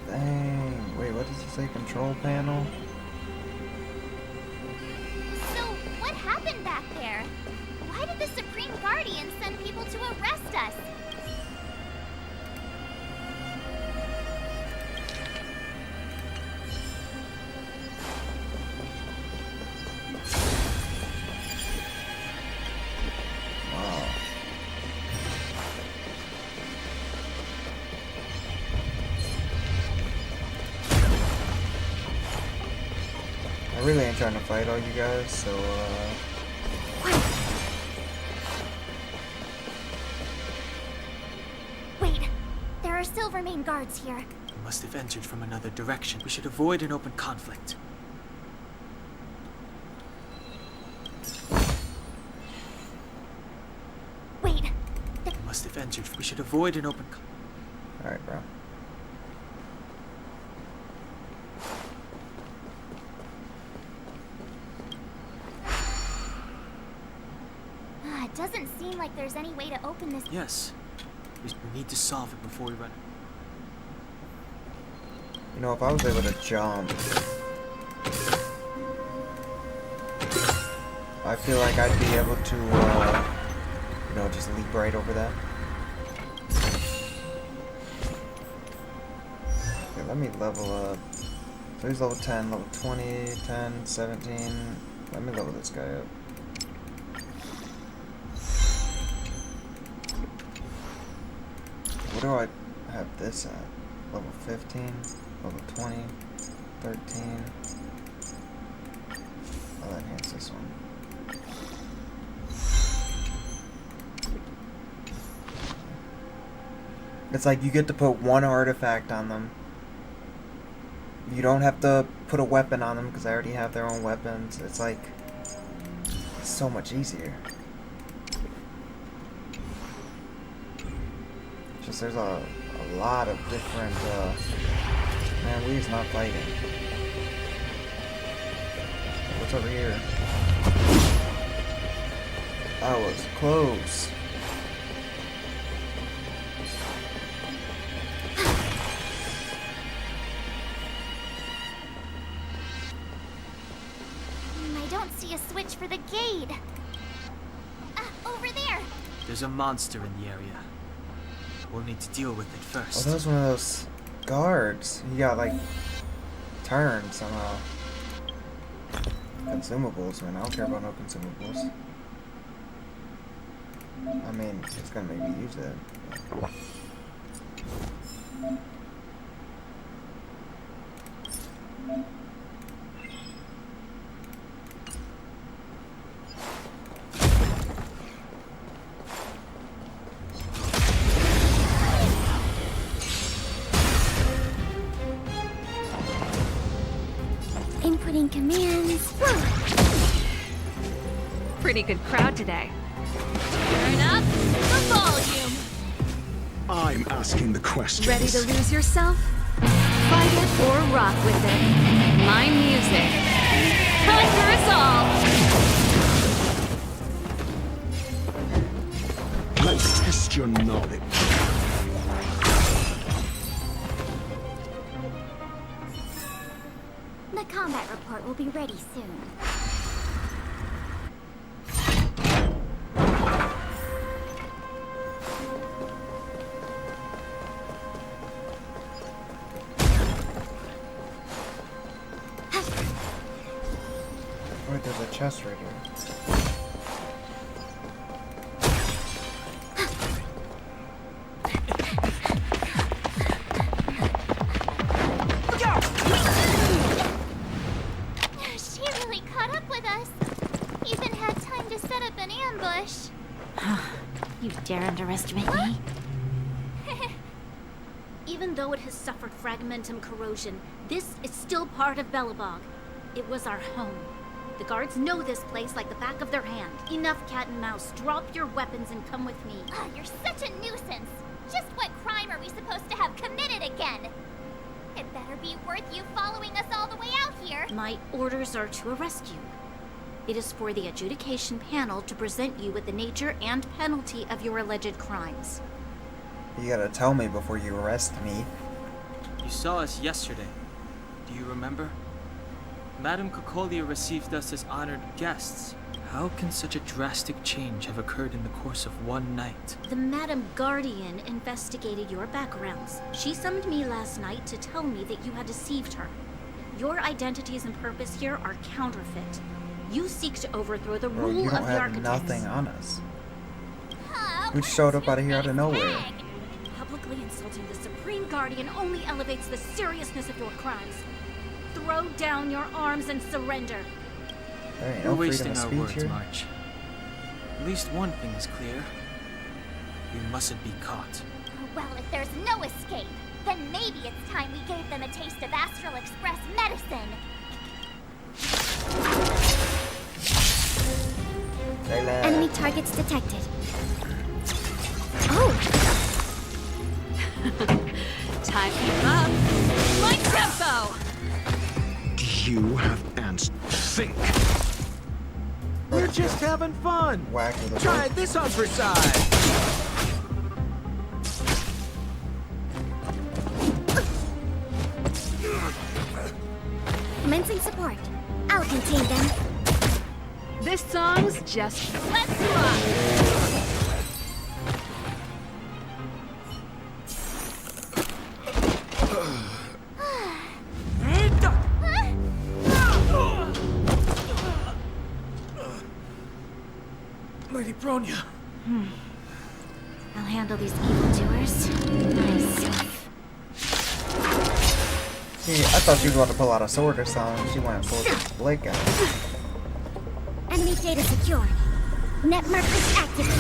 Dang. Wait, what does it say? Control panel? So, what happened back there? Why did the Supreme Guardian send people to arrest us? Wow. I really ain't trying to fight all you guys, so, Wait, there are Silvermane guards here. We must have entered from another direction. We should avoid an open conflict. Wait, We must have entered. We should avoid an open alright, bro. it doesn't seem like there's any way to open this. Yes. We need to solve it before we run. You know, if I was able to jump, I feel like I'd be able to, you know, just leap right over that. Okay, let me level up So he's level 10, level 20, 10, 17. Let me level this guy up. What do I have this at? Level 15, level 20, 13. I'll enhance this one. It's like you get to put one artifact on them. You don't have to put a weapon on them because I already have their own weapons. It's like so much easier. Just there's a lot of different. Man, Wee's not fighting. What's over here? That was close. I don't see a switch for the gate. Over there. There's a monster in the area. We'll need to deal with it first. Oh, that was one of those guards. He got like turned somehow. Consumables, man. I don't care about no consumables. I mean, it's gonna make me use it. Inputting commands. Pretty good crowd today. Turn up the volume. I'm asking the questions. Ready to lose yourself? Fight it or rock with it. My music. Conquer us all! Let's test your knowledge. The combat report will be ready soon. Wait, there's a chest right here. She really caught up with us. Even had time to set up an ambush. You dare underestimate me? Even though it has suffered fragmentum corrosion, this is still part of Belobog. It was our home. The guards know this place like the back of their hand. Enough cat and mouse. Drop your weapons and come with me. You're such a nuisance. Just what crime are we supposed to have committed again? It better be worth you following us all the way out here. My orders are to arrest you. It is for the adjudication panel to present you with the nature and penalty of your alleged crimes. You gotta tell me before you arrest me. You saw us yesterday. Do you remember? Madame Cocolia received us as honored guests. How can such a drastic change have occurred in the course of one night? The Madam Guardian investigated your backgrounds. She summoned me last night to tell me that you had deceived her. Your identities and purpose here are counterfeit. You seek to overthrow the Bro, rule you of don't the have architects. nothing on us. We showed up out of here out of nowhere. Publicly insulting the Supreme Guardian only elevates the seriousness of your crimes. Throw down your arms and surrender. There ain't We're no freedom wasting of our speech words, here. March. At least one thing is clear. We mustn't be caught. Well, if there's no escape, then maybe it's time we gave them a taste of Astral Express medicine. Enemy targets detected. Oh! Time to keep up. My tempo! Do you have ants? Think! We're just having fun. Whack with a Try rope. this on for size. Commencing support. I'll contain them. This song's just let's rock! Lady Bronya. I'll handle these evildoers myself. See, I thought she was about to pull out a sword or something. She went and pulled the blade out. Enemy data secured. Net markers activated.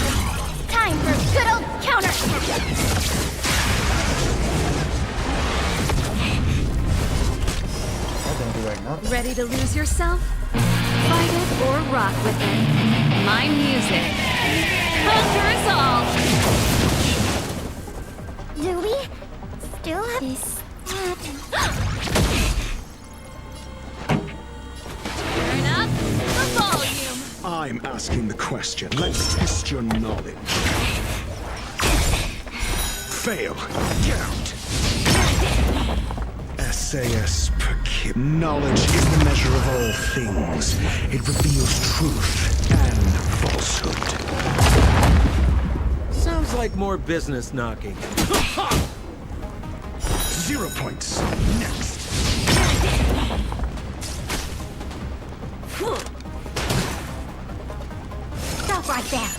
Time for good old counterattack. That didn't do like nothing. Ready to lose yourself? Fight it or rock with it. My music. Conquer us all! Do we still have this? Turn up the volume. I'm asking the question. Let's test your knowledge. Fail. Get out. SAS per kid. Knowledge is the measure of all things. It reveals truth and falsehood. Sounds like more business knocking. 0 points. Next. Stop right there.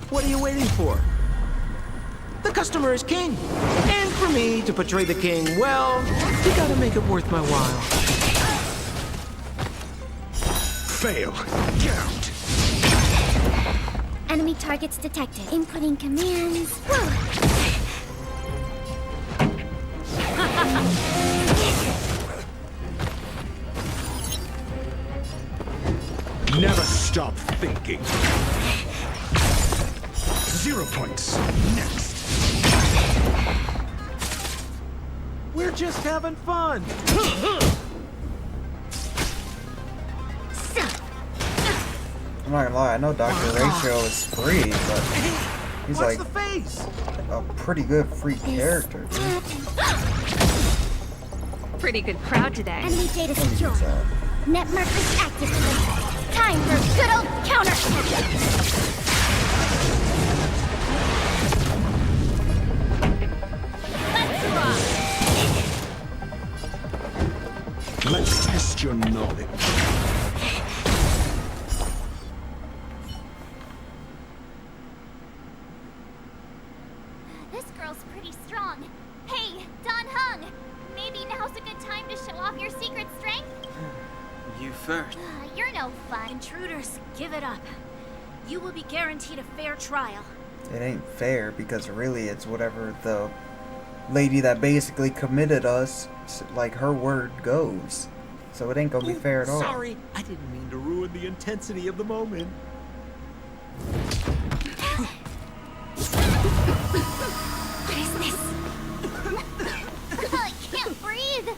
What are you waiting for? The customer is king. And for me to portray the king, well, you gotta make it worth my while. Fail. Get out. Enemy targets detected. Inputting commands. Never stop thinking. 0 points. Next. We're just having fun. I'm not gonna lie, I know Dr. Ratio is free, but he's What's like the face? a pretty good free character, dude. Pretty good crowd today. Enemy data Let me secured. use that. Net markers activated. Time for good old counterattack. Let's test your knowledge. This girl's pretty strong. Hey, Don Hung! Maybe now's a good time to show off your secret strength? You first. You're no fun. Intruders, give it up. You will be guaranteed a fair trial. It ain't fair because really it's whatever the lady that basically committed us, like her word goes. So it ain't gonna be fair at all. Sorry, I didn't mean to ruin the intensity of the moment. What is this? I can't breathe.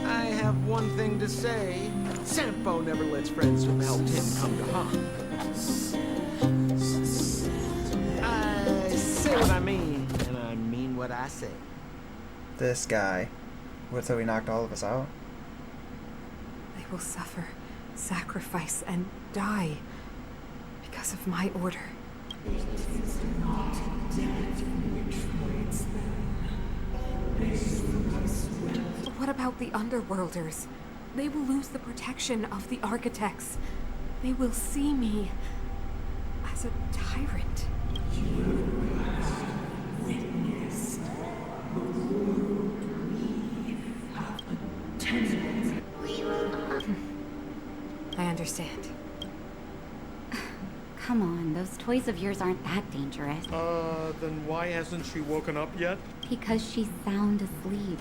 I have one thing to say. Sampo never lets friends who helped him come to harm. I say what I mean, and I mean what I say. This guy. What, so he knocked all of us out? They will suffer, sacrifice, and die because of my order. What about the Underworlders? They will lose the protection of the Architects. They will see me as a tyrant. I understand. Come on, those toys of yours aren't that dangerous. Then why hasn't she woken up yet? Because she's sound asleep.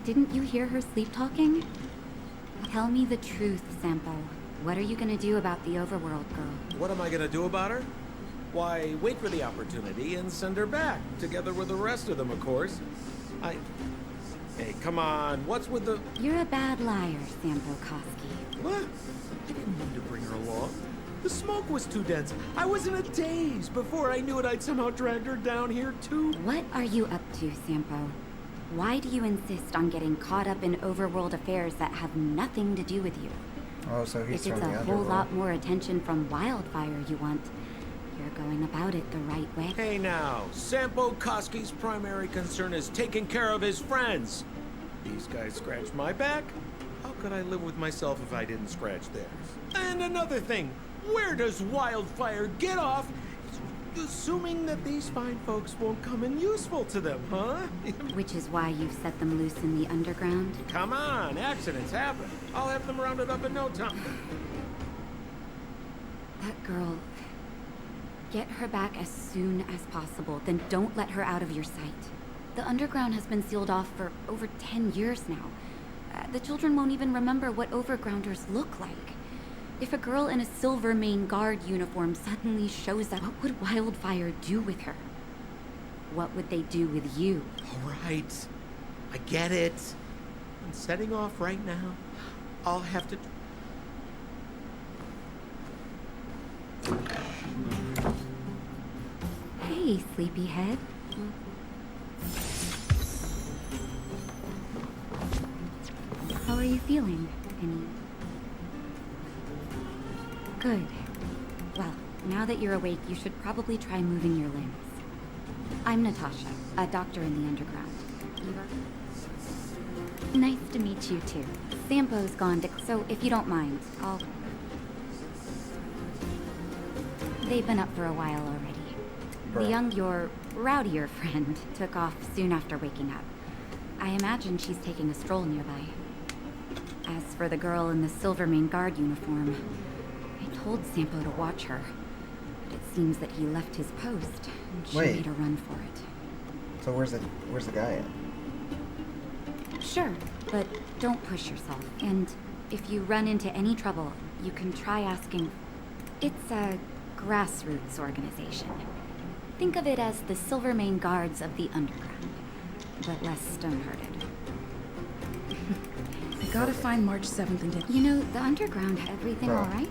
Didn't you hear her sleep talking? Tell me the truth, Sampo. What are you gonna do about the Overworld girl? What am I gonna do about her? Why, wait for the opportunity and send her back, together with the rest of them, of course. Hey, come on, what's with the... You're a bad liar, Sampo Koski. What? I didn't mean to bring her along. The smoke was too dense. I was in a daze. Before I knew it, I'd somehow dragged her down here, too. What are you up to, Sampo? Why do you insist on getting caught up in overworld affairs that have nothing to do with you? Oh, so he's If from it's the a whole underworld. lot more attention from Wildfire you want, You're going about it the right way. Hey now, Sampo Koski's primary concern is taking care of his friends. These guys scratch my back. How could I live with myself if I didn't scratch theirs? And another thing, where does Wildfire get off assuming that these fine folks won't come in useful to them, huh? Which is why you've set them loose in the underground? Come on, accidents happen. I'll have them rounded up in no time. That girl... Get her back as soon as possible, then don't let her out of your sight. The underground has been sealed off for over 10 years now. The children won't even remember what overgrounders look like. If a girl in a Silvermane Guard uniform suddenly shows up, what would Wildfire do with her? What would they do with you? All right. I get it. I'm setting off right now. I'll have to... Hey, sleepyhead. How are you feeling? Good. Well, now that you're awake, you should probably try moving your limbs. I'm Natasha, a doctor in the underground. Nice to meet you, too. Sampo's gone to... So, if you don't mind, I'll... They've been up for a while already. Your rowdier friend, took off soon after waking up. I imagine she's taking a stroll nearby. As for the girl in the Silvermane Guard uniform, I told Sampo to watch her. But it seems that he left his post, and she made a run for it. So where's the guy at? Sure, but don't push yourself. And if you run into any trouble, you can try asking... It's a grassroots organization. Think of it as the Silvermane Guards of the Underground, but less stone-hearted. I gotta find March 7th and get... You know, the Underground, everything all right?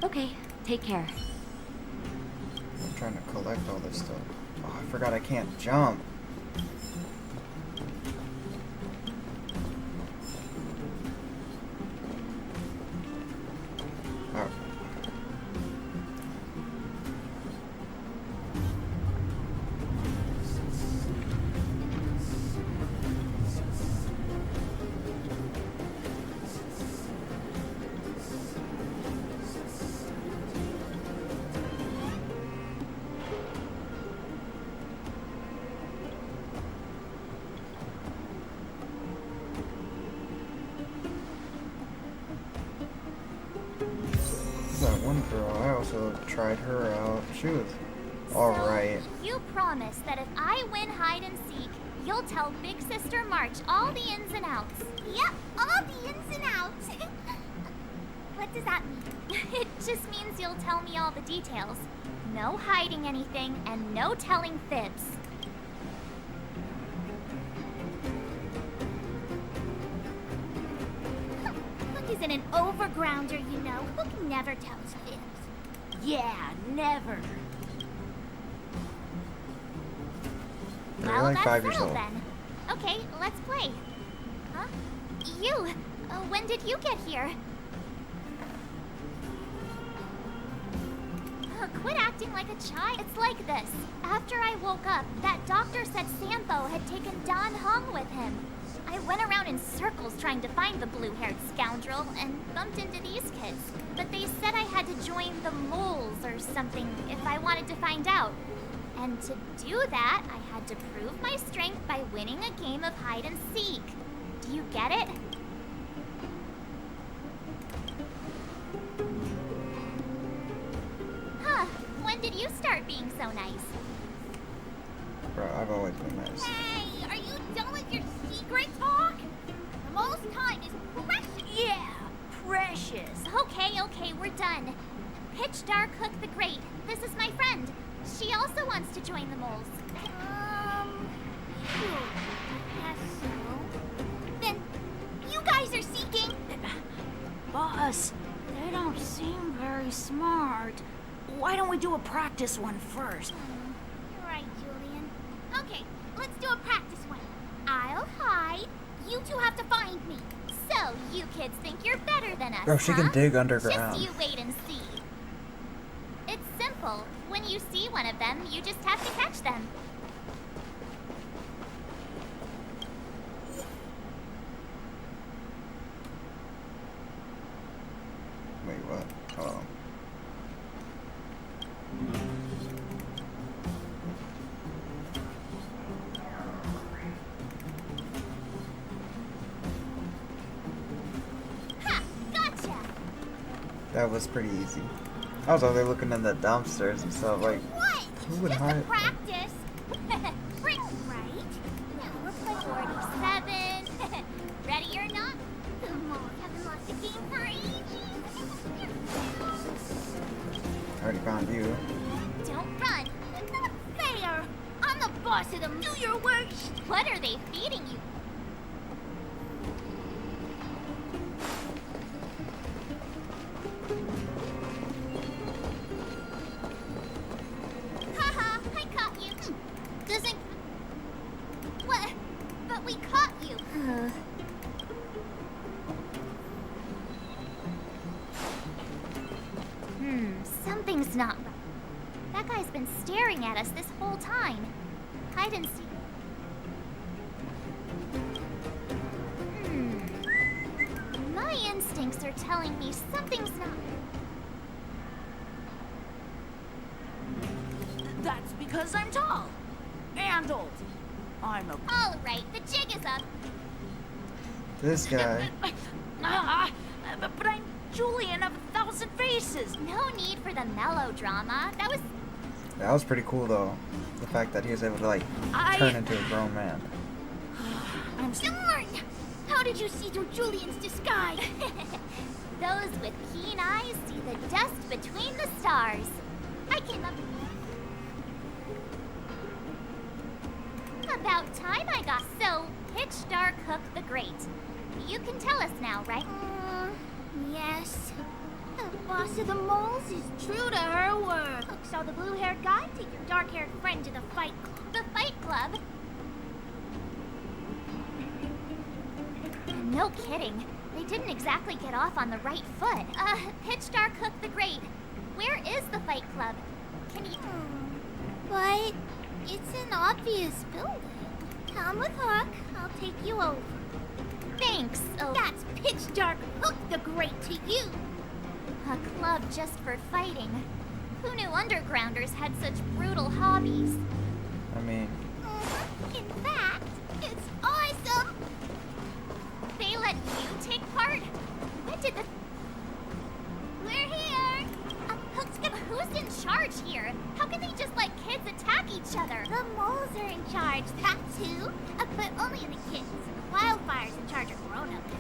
Okay, take care. I'm trying to collect all this stuff. Oh, I forgot I can't jump. Oh. That one girl, I also tried her out. She was alright. You promise that if I win hide and seek, you'll tell Big Sister March all the ins and outs. Yep, all the ins and outs. What does that mean? It just means you'll tell me all the details. No hiding anything and no telling fibs. Hook isn't an overgrounder, you know. Hook never tells fibs. Yeah, never. You're Well, like that's 5 years settled old. then. Okay, let's play. Huh? You! When did you get here? Quit acting like a child. It's like this. After I woke up, that doctor said Sampo had taken Don Hong with him. I went around in circles trying to find the blue-haired scoundrel and bumped into these kids. But they said I had to join the moles or something if I wanted to find out. And to do that, I had to prove my strength by winning a game of hide and seek. Do you get it? Huh, when did you start being so nice? Bro, I've always been nice. Hey, are you done with your secret talk? The most time is precious. Yeah, precious. Okay, we're done. Pitch Dark Hook the Great. This is my friend. She also wants to join the moles. Yes, so. Then, you guys are seeking. Boss, they don't seem very smart. Why don't we do a practice one first? You're right, Julian. Okay, let's do a practice one. I'll hide. You two have to find me. So, you kids think you're better than us, Bro, she can dig underground. Just you wait and see. It's simple. you see one of them, you just have to catch them. Wait, what? Oh. Ha! Gotcha! That was pretty easy. I was over there looking in the dumpsters and stuff like, What? who would Just a hide? practice. Right. Now we're playing 47. Ready or not? Come on, haven't lost a game for ages. I already found you. Don't run. It's not fair. I'm the boss of them. Do your worst. What are they feeding you? Haha, I caught you. Doesn't... What? But we caught you. Something's not right. That guy's been staring at us this whole time. Hide and seek. My instincts are telling me something's not... That's because I'm tall. And old. I'm a... All right, the jig is up. This guy. But I'm Julian of 1,000 Faces. No need for the melodrama. That was pretty cool though. The fact that he was able to like turn into a grown man. I'm darn! How did you see through Julian's disguise? Those with keen eyes see the dust between the stars. I came up... About time I got so Pitch Dark Hook the Great. You can tell us now, right? Yes. The boss of the moles is true to her word. Hook saw the blue-haired guy take your dark-haired friend to the fight club. The Fight Club? No kidding. They didn't exactly get off on the right foot. Pitch Dark Hook the Great. Where is the Fight Club? Can you... But it's an obvious building. Come with Hook. I'll take you over. Thanks. Oh. That's Pitch Dark Hook the Great to you. A club just for fighting. Who knew undergrounders had such brutal hobbies? I mean... In fact, it's awesome. They let you take part? When did the... We're here. Hook's gonna... Who's in charge here? How can they just let kids attack each other? The moles are in charge, that's who. But only the kids. Wildfire's in charge of grown-ups.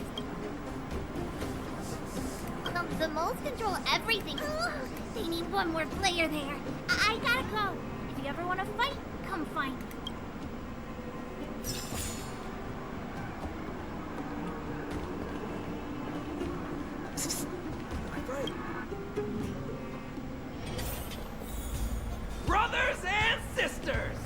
The moles control everything. They need one more player there. I gotta go. If you ever want to fight, come find me. Brothers and sisters,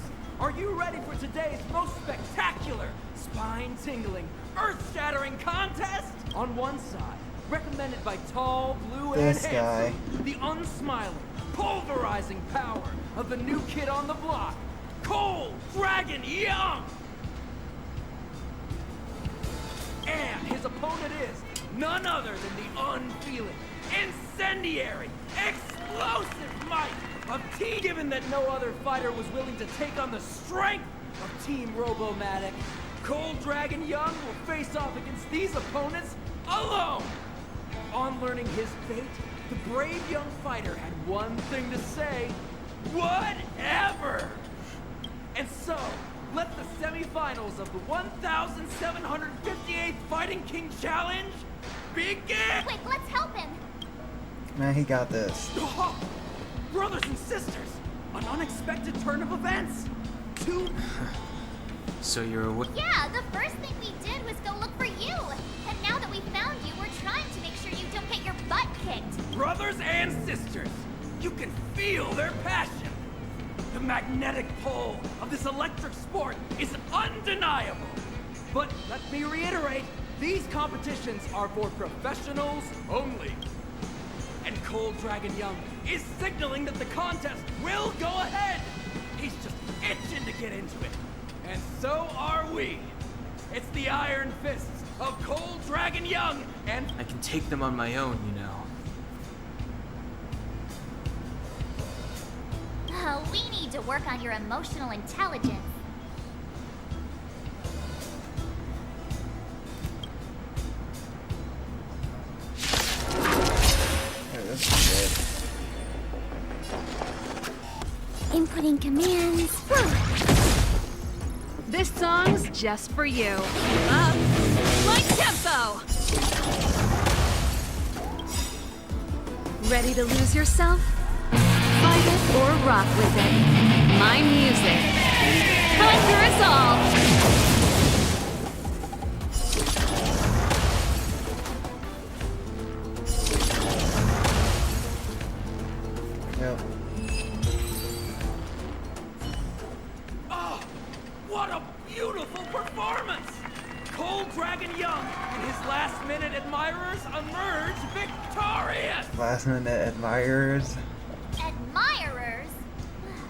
are you ready for today's most spectacular, spine-tingling, earth-shattering contest? On one side, recommended by tall, blue, and This handsome, the unsmiling, pulverizing power of the new kid on the block, Cold Dragon Young! And his opponent is none other than the unfeeling, incendiary, explosive might of Team. Given that no other fighter was willing to take on the strength of Team Robomatic, Cold Dragon Young will face off against these opponents alone. On learning his fate, the brave young fighter had one thing to say: whatever! And so, let the semifinals of the 1,758th Fighting King Challenge begin! Quick, let's help him! Man, he got this. Brothers and sisters, an unexpected turn of events. So you're aware? Yeah, the first thing we did was go look for you. And now that we found you, we're trying to make sure you don't get your butt kicked. Brothers and sisters, you can feel their passion. The magnetic pull of this electric sport is undeniable. But let me reiterate, these competitions are for professionals only. And Cold Dragon Young is signaling that the contest will go ahead. He's just itching to get into it. And so are we. It's the Iron Fists of Cold Dragon Young and... I can take them on my own, you know. We need to work on your emotional intelligence. Hey, this is good. Inputting commands. This song's just for you. Up, like tempo. Ready to lose yourself? Fight it or rock with it. My music. Conquer us all. Yep. Oh, what a beautiful performance! Cold Dragon Young and his last-minute admirers emerge victorious! Last minute admirers. Admirers?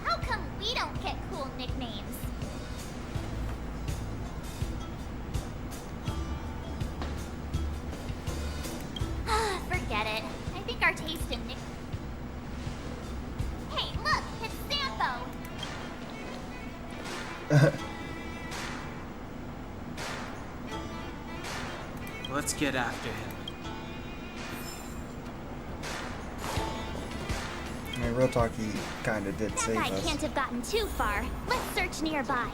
How come we don't get cool nicknames? Forget it. I think our taste in nick... Hey, look! It's Sampo! Let's get after him. I mean, real talk, he kinda did That save guy us. can't have gotten too far. Let's search nearby.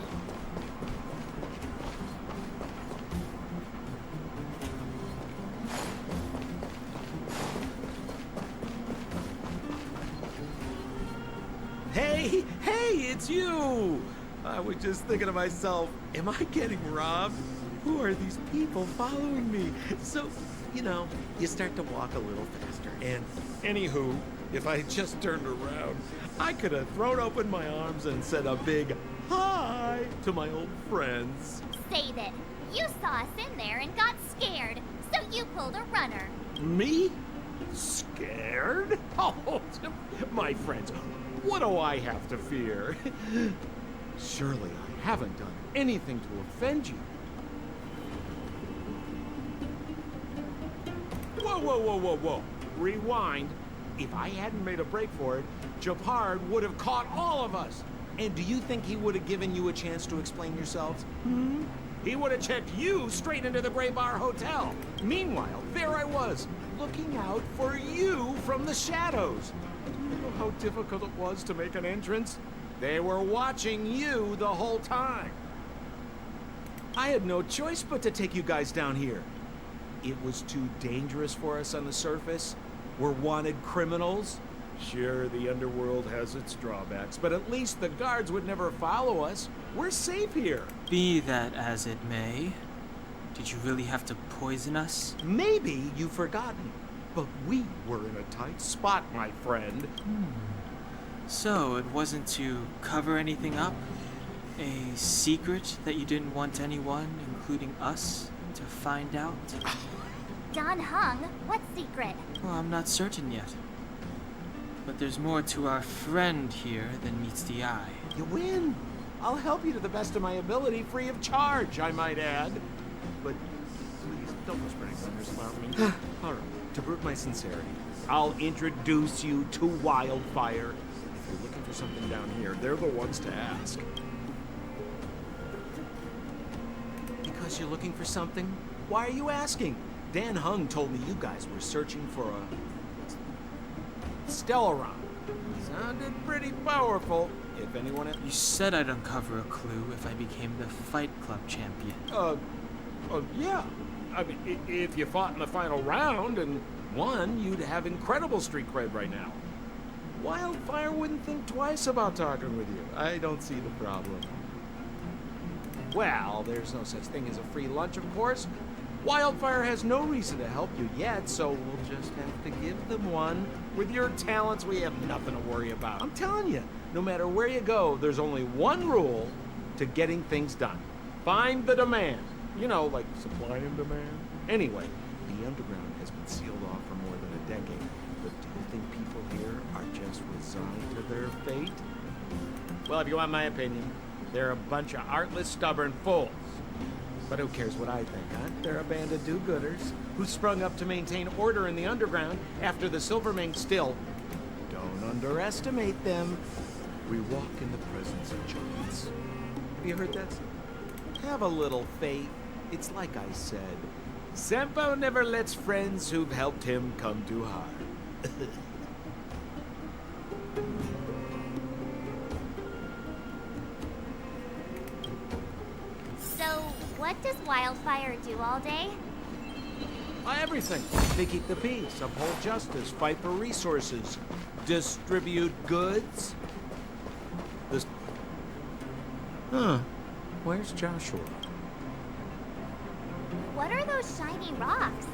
Hey, it's you! I was just thinking to myself, am I getting robbed? Who are these people following me? So, you know, you start to walk a little faster. And anywho, if I had just turned around, I could have thrown open my arms and said a big hi to my old friends. Save it. You saw us in there and got scared, so you pulled a runner. Me? Scared? Oh, my friends, what do I have to fear? Surely I haven't done anything to offend you. Whoa. Rewind. If I hadn't made a break for it, Japard would have caught all of us. And do you think he would have given you a chance to explain yourselves? He would have checked you straight into the Gray Bar Hotel. Meanwhile, there I was, looking out for you from the shadows. Do you know how difficult it was to make an entrance? They were watching you the whole time. I had no choice but to take you guys down here. It was too dangerous for us on the surface. We're wanted criminals. Sure, the underworld has its drawbacks, but at least the guards would never follow us. We're safe here. Be that as it may, did you really have to poison us? Maybe you've forgotten, but we were in a tight spot, my friend. So, it wasn't to cover anything up? A secret that you didn't want anyone, including us, to find out? Don Hung, what secret? Well, I'm not certain yet. But there's more to our friend here than meets the eye. You win. I'll help you to the best of my ability, free of charge, I might add. But please, don't whisper any thunders about me. All right, to prove my sincerity, I'll introduce you to Wildfire. If you're looking for something down here, they're the ones to ask. Because you're looking for something? Why are you asking? Dan Hung told me you guys were searching for a... Stellaron. Sounded pretty powerful. If anyone... You said I'd uncover a clue if I became the Fight Club champion. Yeah. I mean, if you fought in the final round and won, you'd have incredible street cred right now. Wildfire wouldn't think twice about talking with you. I don't see the problem. Well, there's no such thing as a free lunch, of course. Wildfire has no reason to help you yet, so we'll just have to give them one. With your talents, we have nothing to worry about. I'm telling you, no matter where you go, there's only one rule to getting things done. Find the demand. You know, like supply and demand. Anyway, the underground has been sealed off for more than a decade. But do you think people here are just resigned to their fate? Well, if you want my opinion, they're a bunch of artless, stubborn fools. But who cares what I think, huh? They're a band of do-gooders who sprung up to maintain order in the underground after the Silvermane still. Don't underestimate them. We walk in the presence of giants. Have you heard that? Have a little faith. It's like I said. Senpo never lets friends who've helped him come too hard. So, what does Wildfire do all day? Everything. They keep the peace, uphold justice, fight for resources, distribute goods. Where's Joshua? What are those shiny rocks?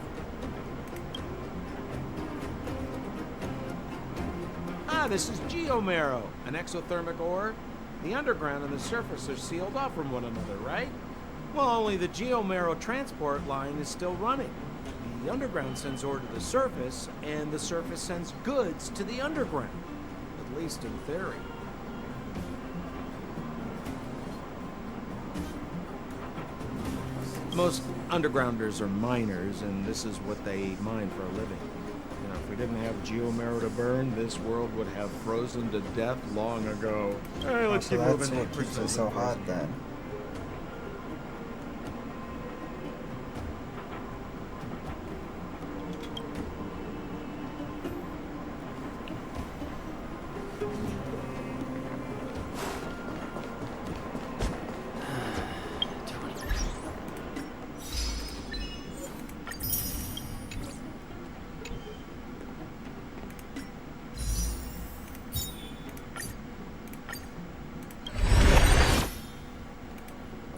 This is geomarrow, an exothermic ore. The underground and the surface are sealed off from one another, right? Well, only the geomarrow transport line is still running. The underground sends ore to the surface, and the surface sends goods to the underground. At least in theory. Most undergrounders are miners, and this is what they mine for a living. You know, if we didn't have geomarrow to burn, this world would have frozen to death long ago. Hey, let's So keep that's moving. what keeps it so hot then.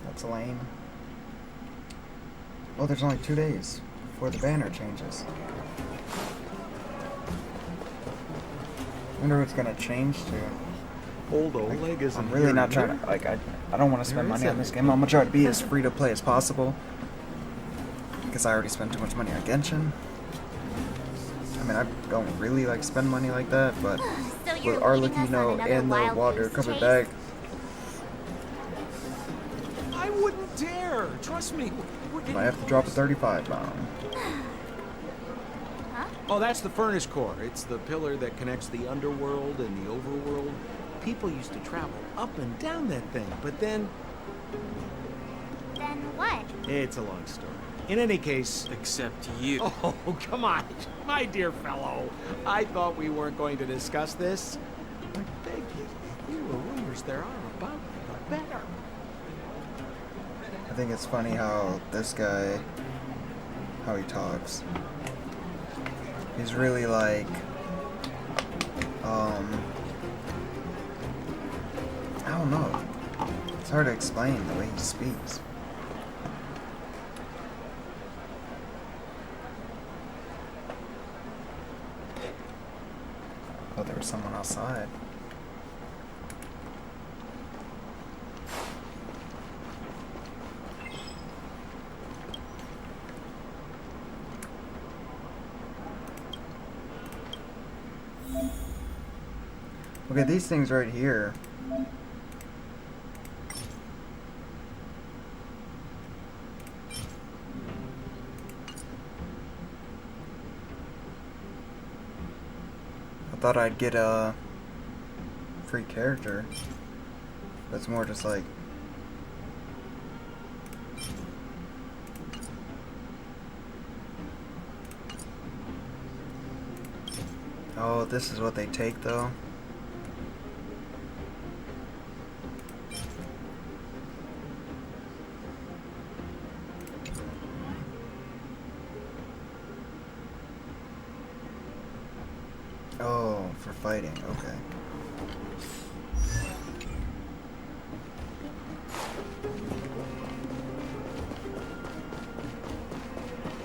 That's lame. Oh, there's only 2 days before the banner changes. Wonder what it's gonna change to. Old Oleg isn't I'm really here not trying either. to, like, I don't want to spend There money on isn't. this game. I'm gonna try to be as free to play as possible. Because I already spent too much money on Genshin. I mean, I don't really like spend money like that, but So you're with leading us on Arlecchino another and the wild water goose coming chase? back, I wouldn't dare. Trust me. We're getting I have to drop a 35 bomb. Oh, that's the furnace core. It's the pillar that connects the underworld and the overworld. People used to travel up and down that thing, but then... Then what? It's a long story. In any case... Except you. Oh, come on. My dear fellow. I thought we weren't going to discuss this. I beg you. Fewer rumors there are about me, the better. I think it's funny how this guy, how he talks. He's really like, I don't know. It's hard to explain the way he speaks. Oh, there was someone outside. Okay, these things right here. I thought I'd get a free character. That's more just like... Oh, this is what they take though? Oh, for fighting, okay.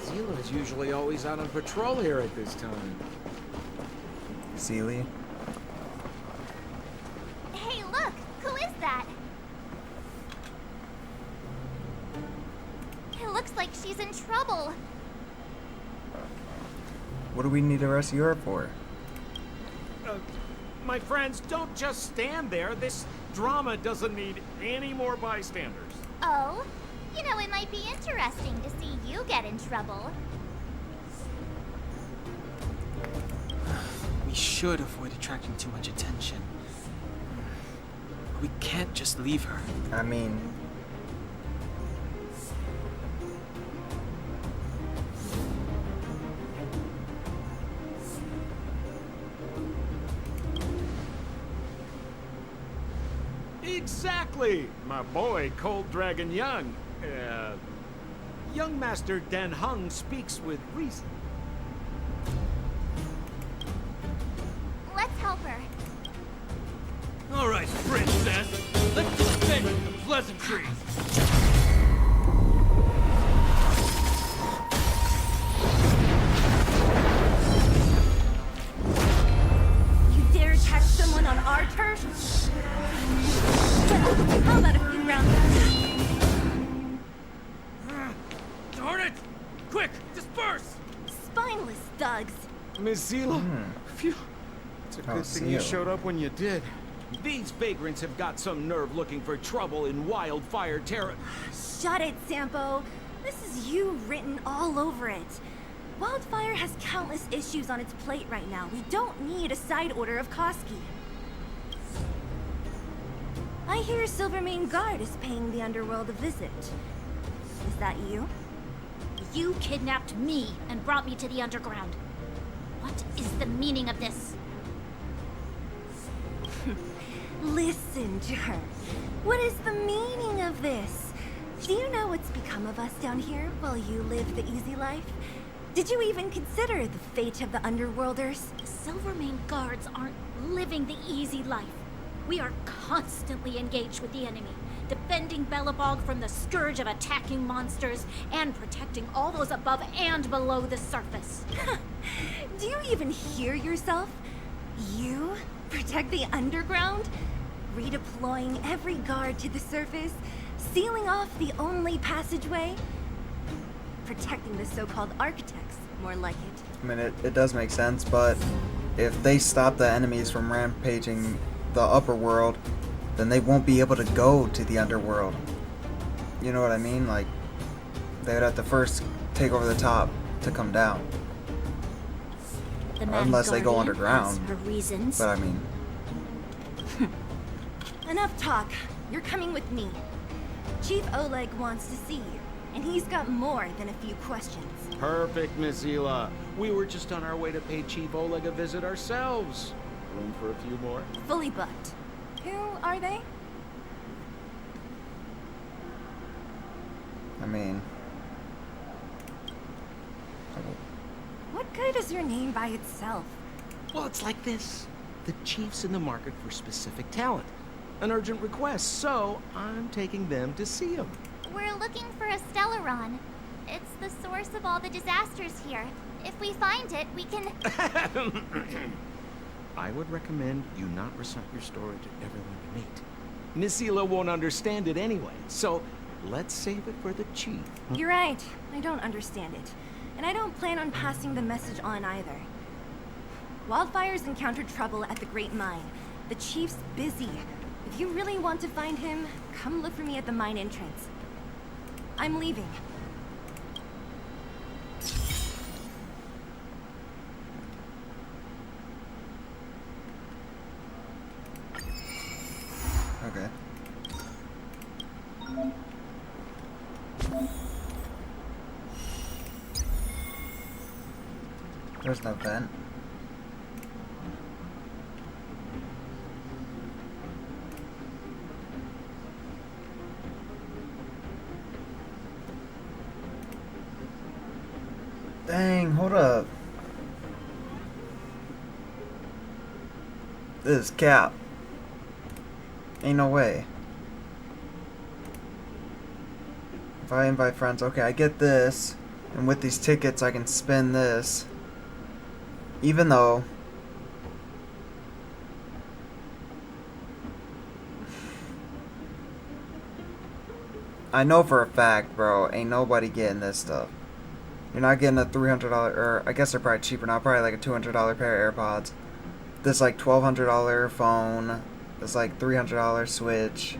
Zila is usually always out on patrol here at this time. Sealy? Hey, look! Who is that? It looks like she's in trouble. What do we need to rescue her for? My friends, don't just stand there. This drama doesn't need any more bystanders. Oh? You know, it might be interesting to see you get in trouble. We should avoid attracting too much attention. We can't just leave her. I mean... Exactly! My boy, Cold Dragon Young. Young Master Dan Hung speaks with reason. Let's help her. All right, princess. Let's dispense with the pleasantries. You dare attack someone on our turf? How about a few rounds? Darn it! Quick, disperse! Spineless thugs. Miss Zila, phew. It's a Oh, good thing you Seal. showed up when you did. These vagrants have got some nerve looking for trouble in Wildfire Terra. Shut it, Sampo. This is you written all over it. Wildfire has countless issues on its plate right now. We don't need a side order of Koski. I hear Silvermane Guard is paying the underworld a visit. Is that you? You kidnapped me and brought me to the underground. What is the meaning of this? Listen to her. What is the meaning of this? Do you know what's become of us down here while you live the easy life? Did you even consider the fate of the underworlders? The Silvermane guards aren't living the easy life. We are constantly engaged with the enemy, defending Belobog from the scourge of attacking monsters and protecting all those above and below the surface. Do you even hear yourself? You protect the underground? Redeploying every guard to the surface? Sealing off the only passageway? Protecting the so-called architects, more like it. I mean, it does make sense, but if they stop the enemies from rampaging the upper world, then they won't be able to go to the underworld. You know what I mean? Like, they would have to first take over the top to come down. The Mad Unless they go Guardian underground. has her reasons. But I mean... Enough talk. You're coming with me. Chief Oleg wants to see you, and he's got more than a few questions. Perfect, Miss Zila. We were just on our way to pay Chief Oleg a visit ourselves. Room for a few more? Fully booked. Who are they? I mean... What good is your name by itself? Well, it's like this. The chief's in the market for specific talent. An urgent request, so I'm taking them to see him. We're looking for a Stellaron. It's the source of all the disasters here. If we find it, we can... I would recommend you not recite your story to everyone you meet. Miss Zila won't understand it anyway, so let's save it for the chief. You're right. I don't understand it. And I don't plan on passing the message on either. Wildfire's encountered trouble at the Great Mine. The chief's busy. If you really want to find him, come look for me at the mine entrance. I'm leaving. Okay. There's no vent. Dang, hold up. This is cap. Ain't no way. If I invite friends, okay, I get this. And with these tickets, I can spin this. Even though... I know for a fact, bro, ain't nobody getting this stuff. You're not getting a $300, or I guess they're probably cheaper now, probably like a $200 pair of AirPods. This like $1,200 phone. This like $300 Switch.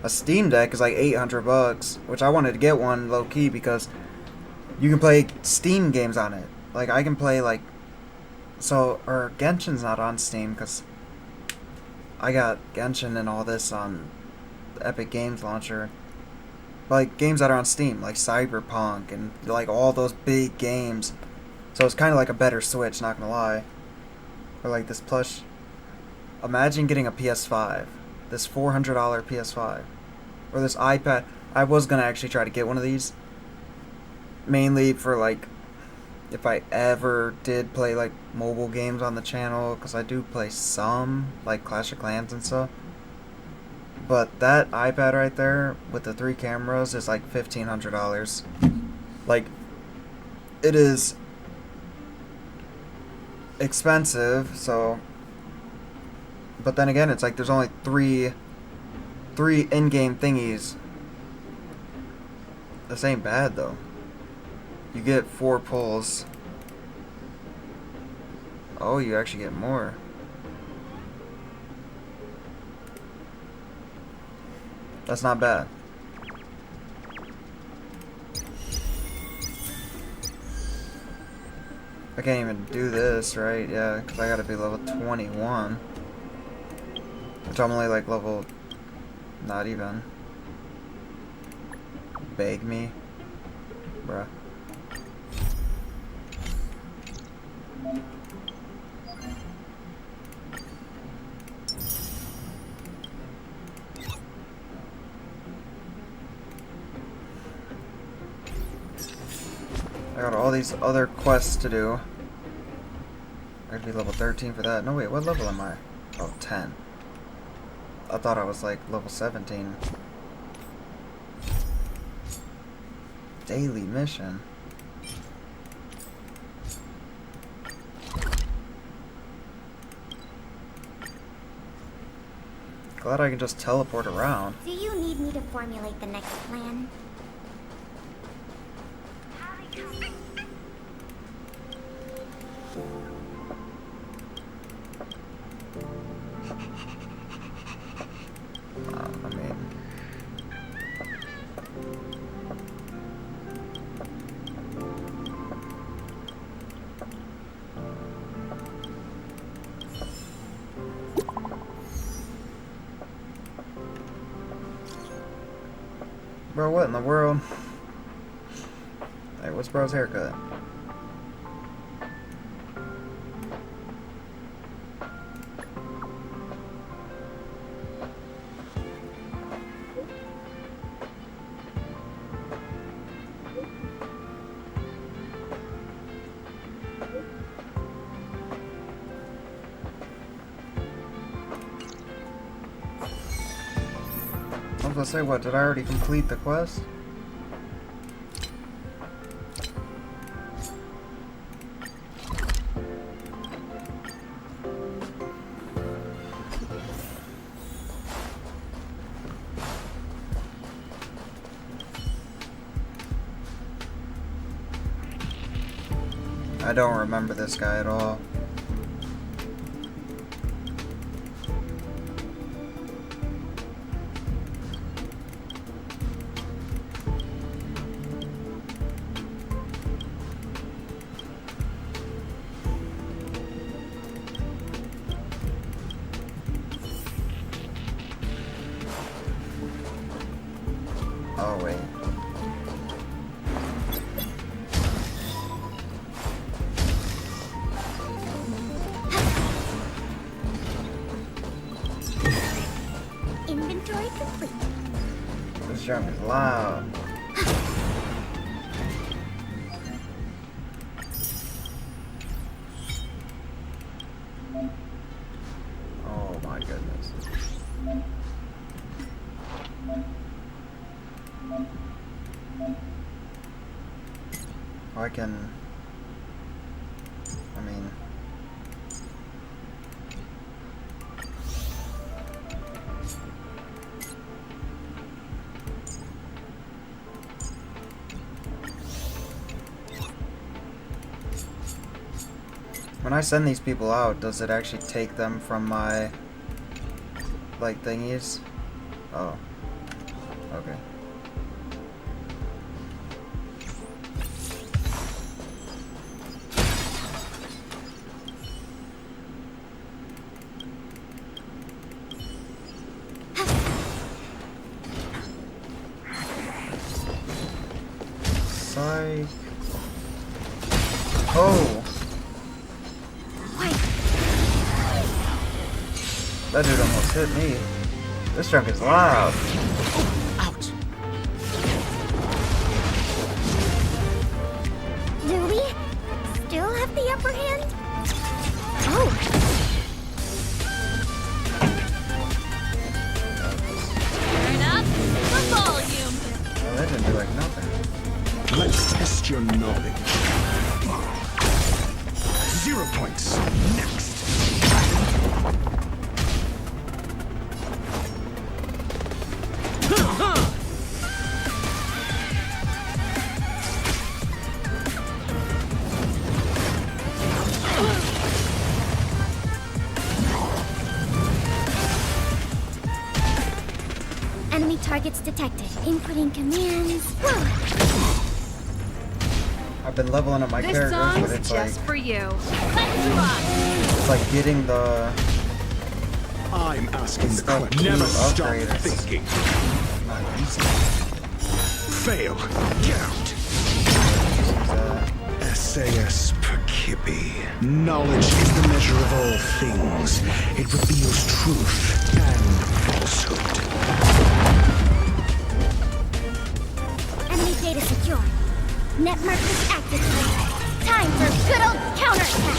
A Steam Deck is like $800, which I wanted to get one low key because you can play Steam games on it. Like I can play like, or Genshin's not on Steam because I got Genshin and all this on the Epic Games Launcher. Like games that are on Steam, like Cyberpunk and like all those big games. So it's kind of like a better Switch, not gonna lie. Or like this plush. Imagine getting a PS5, this $400 PS5, or this iPad. I was gonna actually try to get one of these, mainly for like if I ever did play like mobile games on the channel, because I do play some like Clash of Clans and stuff. But that iPad right there with the 3 cameras is like $1,500. Like, it is expensive, so. But then again, it's like there's only three in-game thingies. This ain't bad though. You get 4 pulls. Oh, you actually get more. That's not bad. I can't even do this, right? Yeah, because I gotta be level 21. Which I'm only like level... not even. Beg me? Bruh. I got all these other quests to do. I gotta be level 13 for that. No, wait, what level am I? Oh, 10. I thought I was like level 17. Daily mission. Glad I can just teleport around. Do you need me to formulate the next plan? I mean... Bro, what in the world? Hey, what's bro's haircut? I was gonna say, what, did I already complete the quest? I don't remember this guy at all. Oh, wait. Inventory complete. This jump is loud. Oh my goodness. I can... I mean... When I send these people out, does it actually take them from my, like, thingies? Oh. Okay. Psych. Oh! That dude almost hit me. This junk is loud. Out. Do we still have the upper hand? Oh. Turn up the volume. Well, that didn't do like nothing. Let's test your knowledge. 0 points. Next. Enemy targets detected. Inputting commands. Whoa. I've been leveling up my This characters, but song's it's just like for you. it's like getting the I'm asking the stuff question. to Never stop upgrade is thinking. not easy. Fail. Get out. SAS Perkibi. Knowledge is the measure of all things. It reveals truth and falsehood. Enemy data secure. Net markers activated. Time for good old counterattack.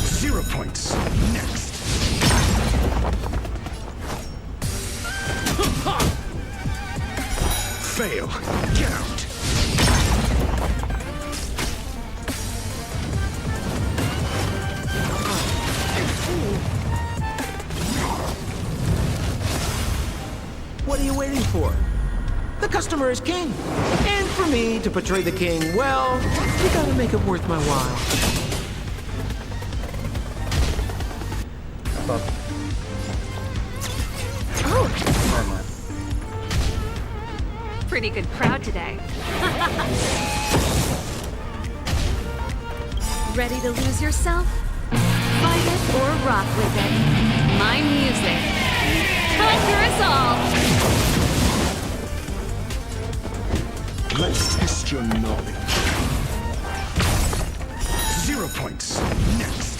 0 points. Next. Fail. Get out. What are you waiting for? The customer is king. And for me to portray the king, well, you gotta make it worth my while. Oh. Never mind. Pretty good crowd today. Ready to lose yourself? Fight it or rock with it. My music. Conquer us all! Let's test your knowledge. 0 points. Next.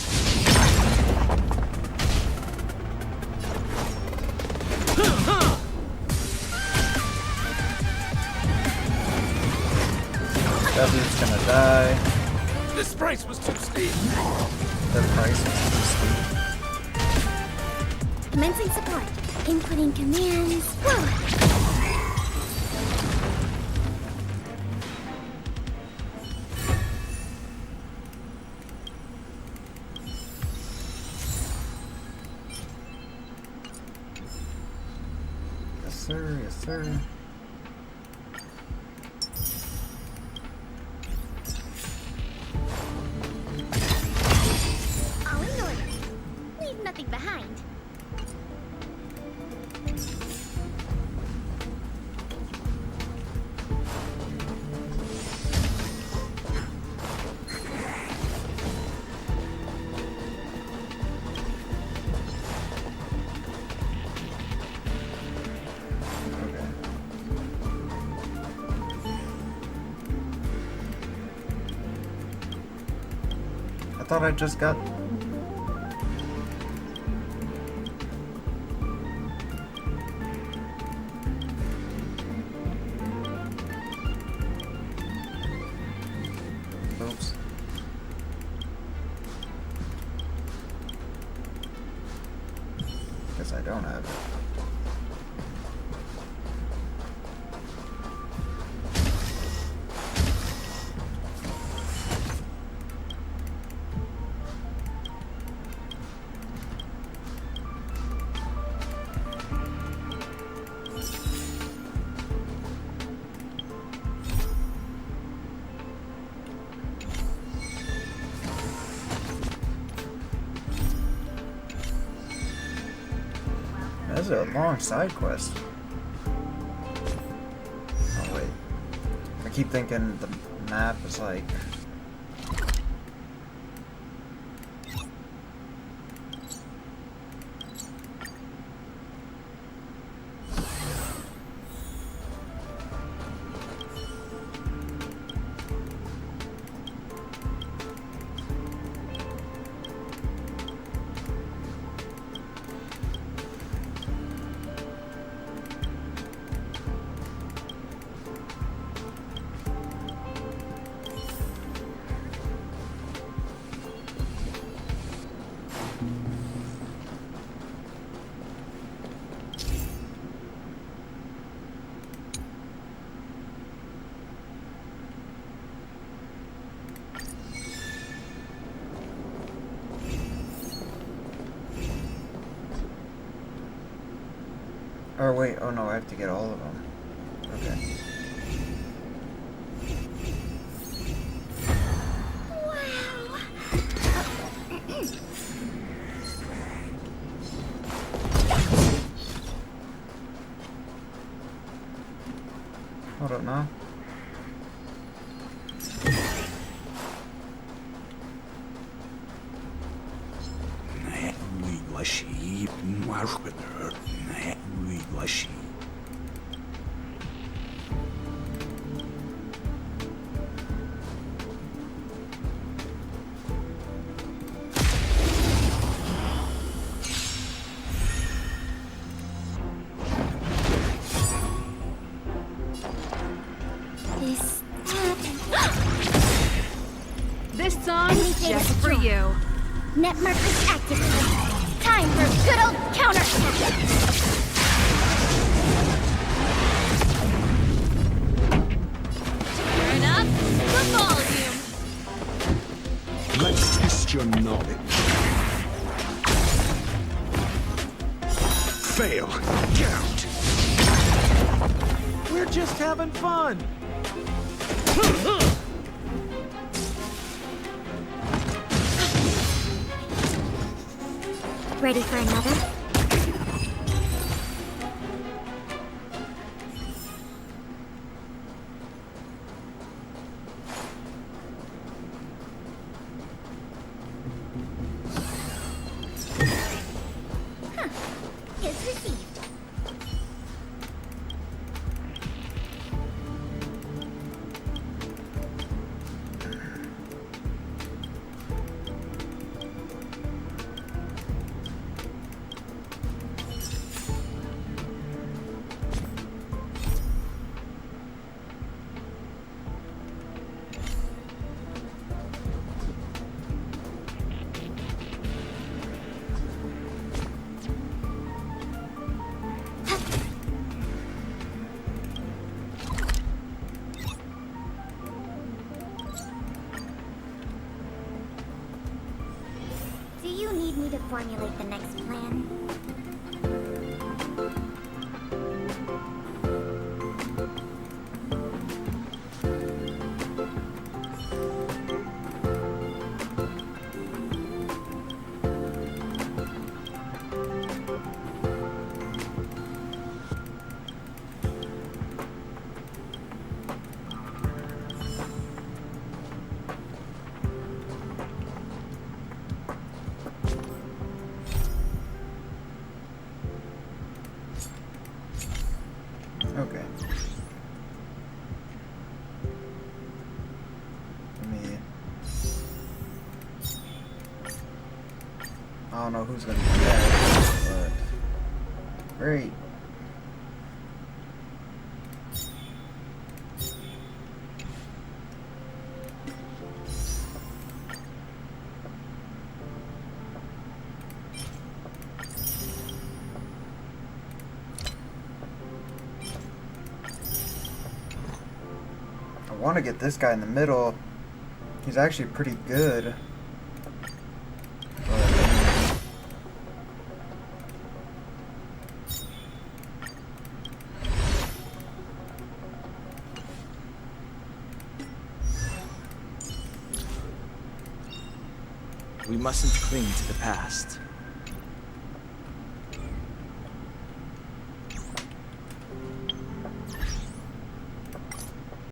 That dude's gonna die. This price was too steep. The price is too steep. Commencing support. Inputting commands. Whoa. Yes, sir. Yes, sir. All in order. Leave nothing behind. I thought I just got. Oops. Guess I don't have it. This is a long side quest. Oh wait. I keep thinking the map is like... Or wait, oh no, I have to get all of them. Okay. Hold up now. This song's just for you. Net markers activated. Time for good old counterattack. Turn up the volume. Let's test your knowledge. Fail. Count. We're just having fun. Ready for another? Is received. Do you need me to formulate the next plan? Okay. Let me... I don't know who's gonna do that, but... Great. I want to get this guy in the middle. He's actually pretty good. We mustn't cling to the past.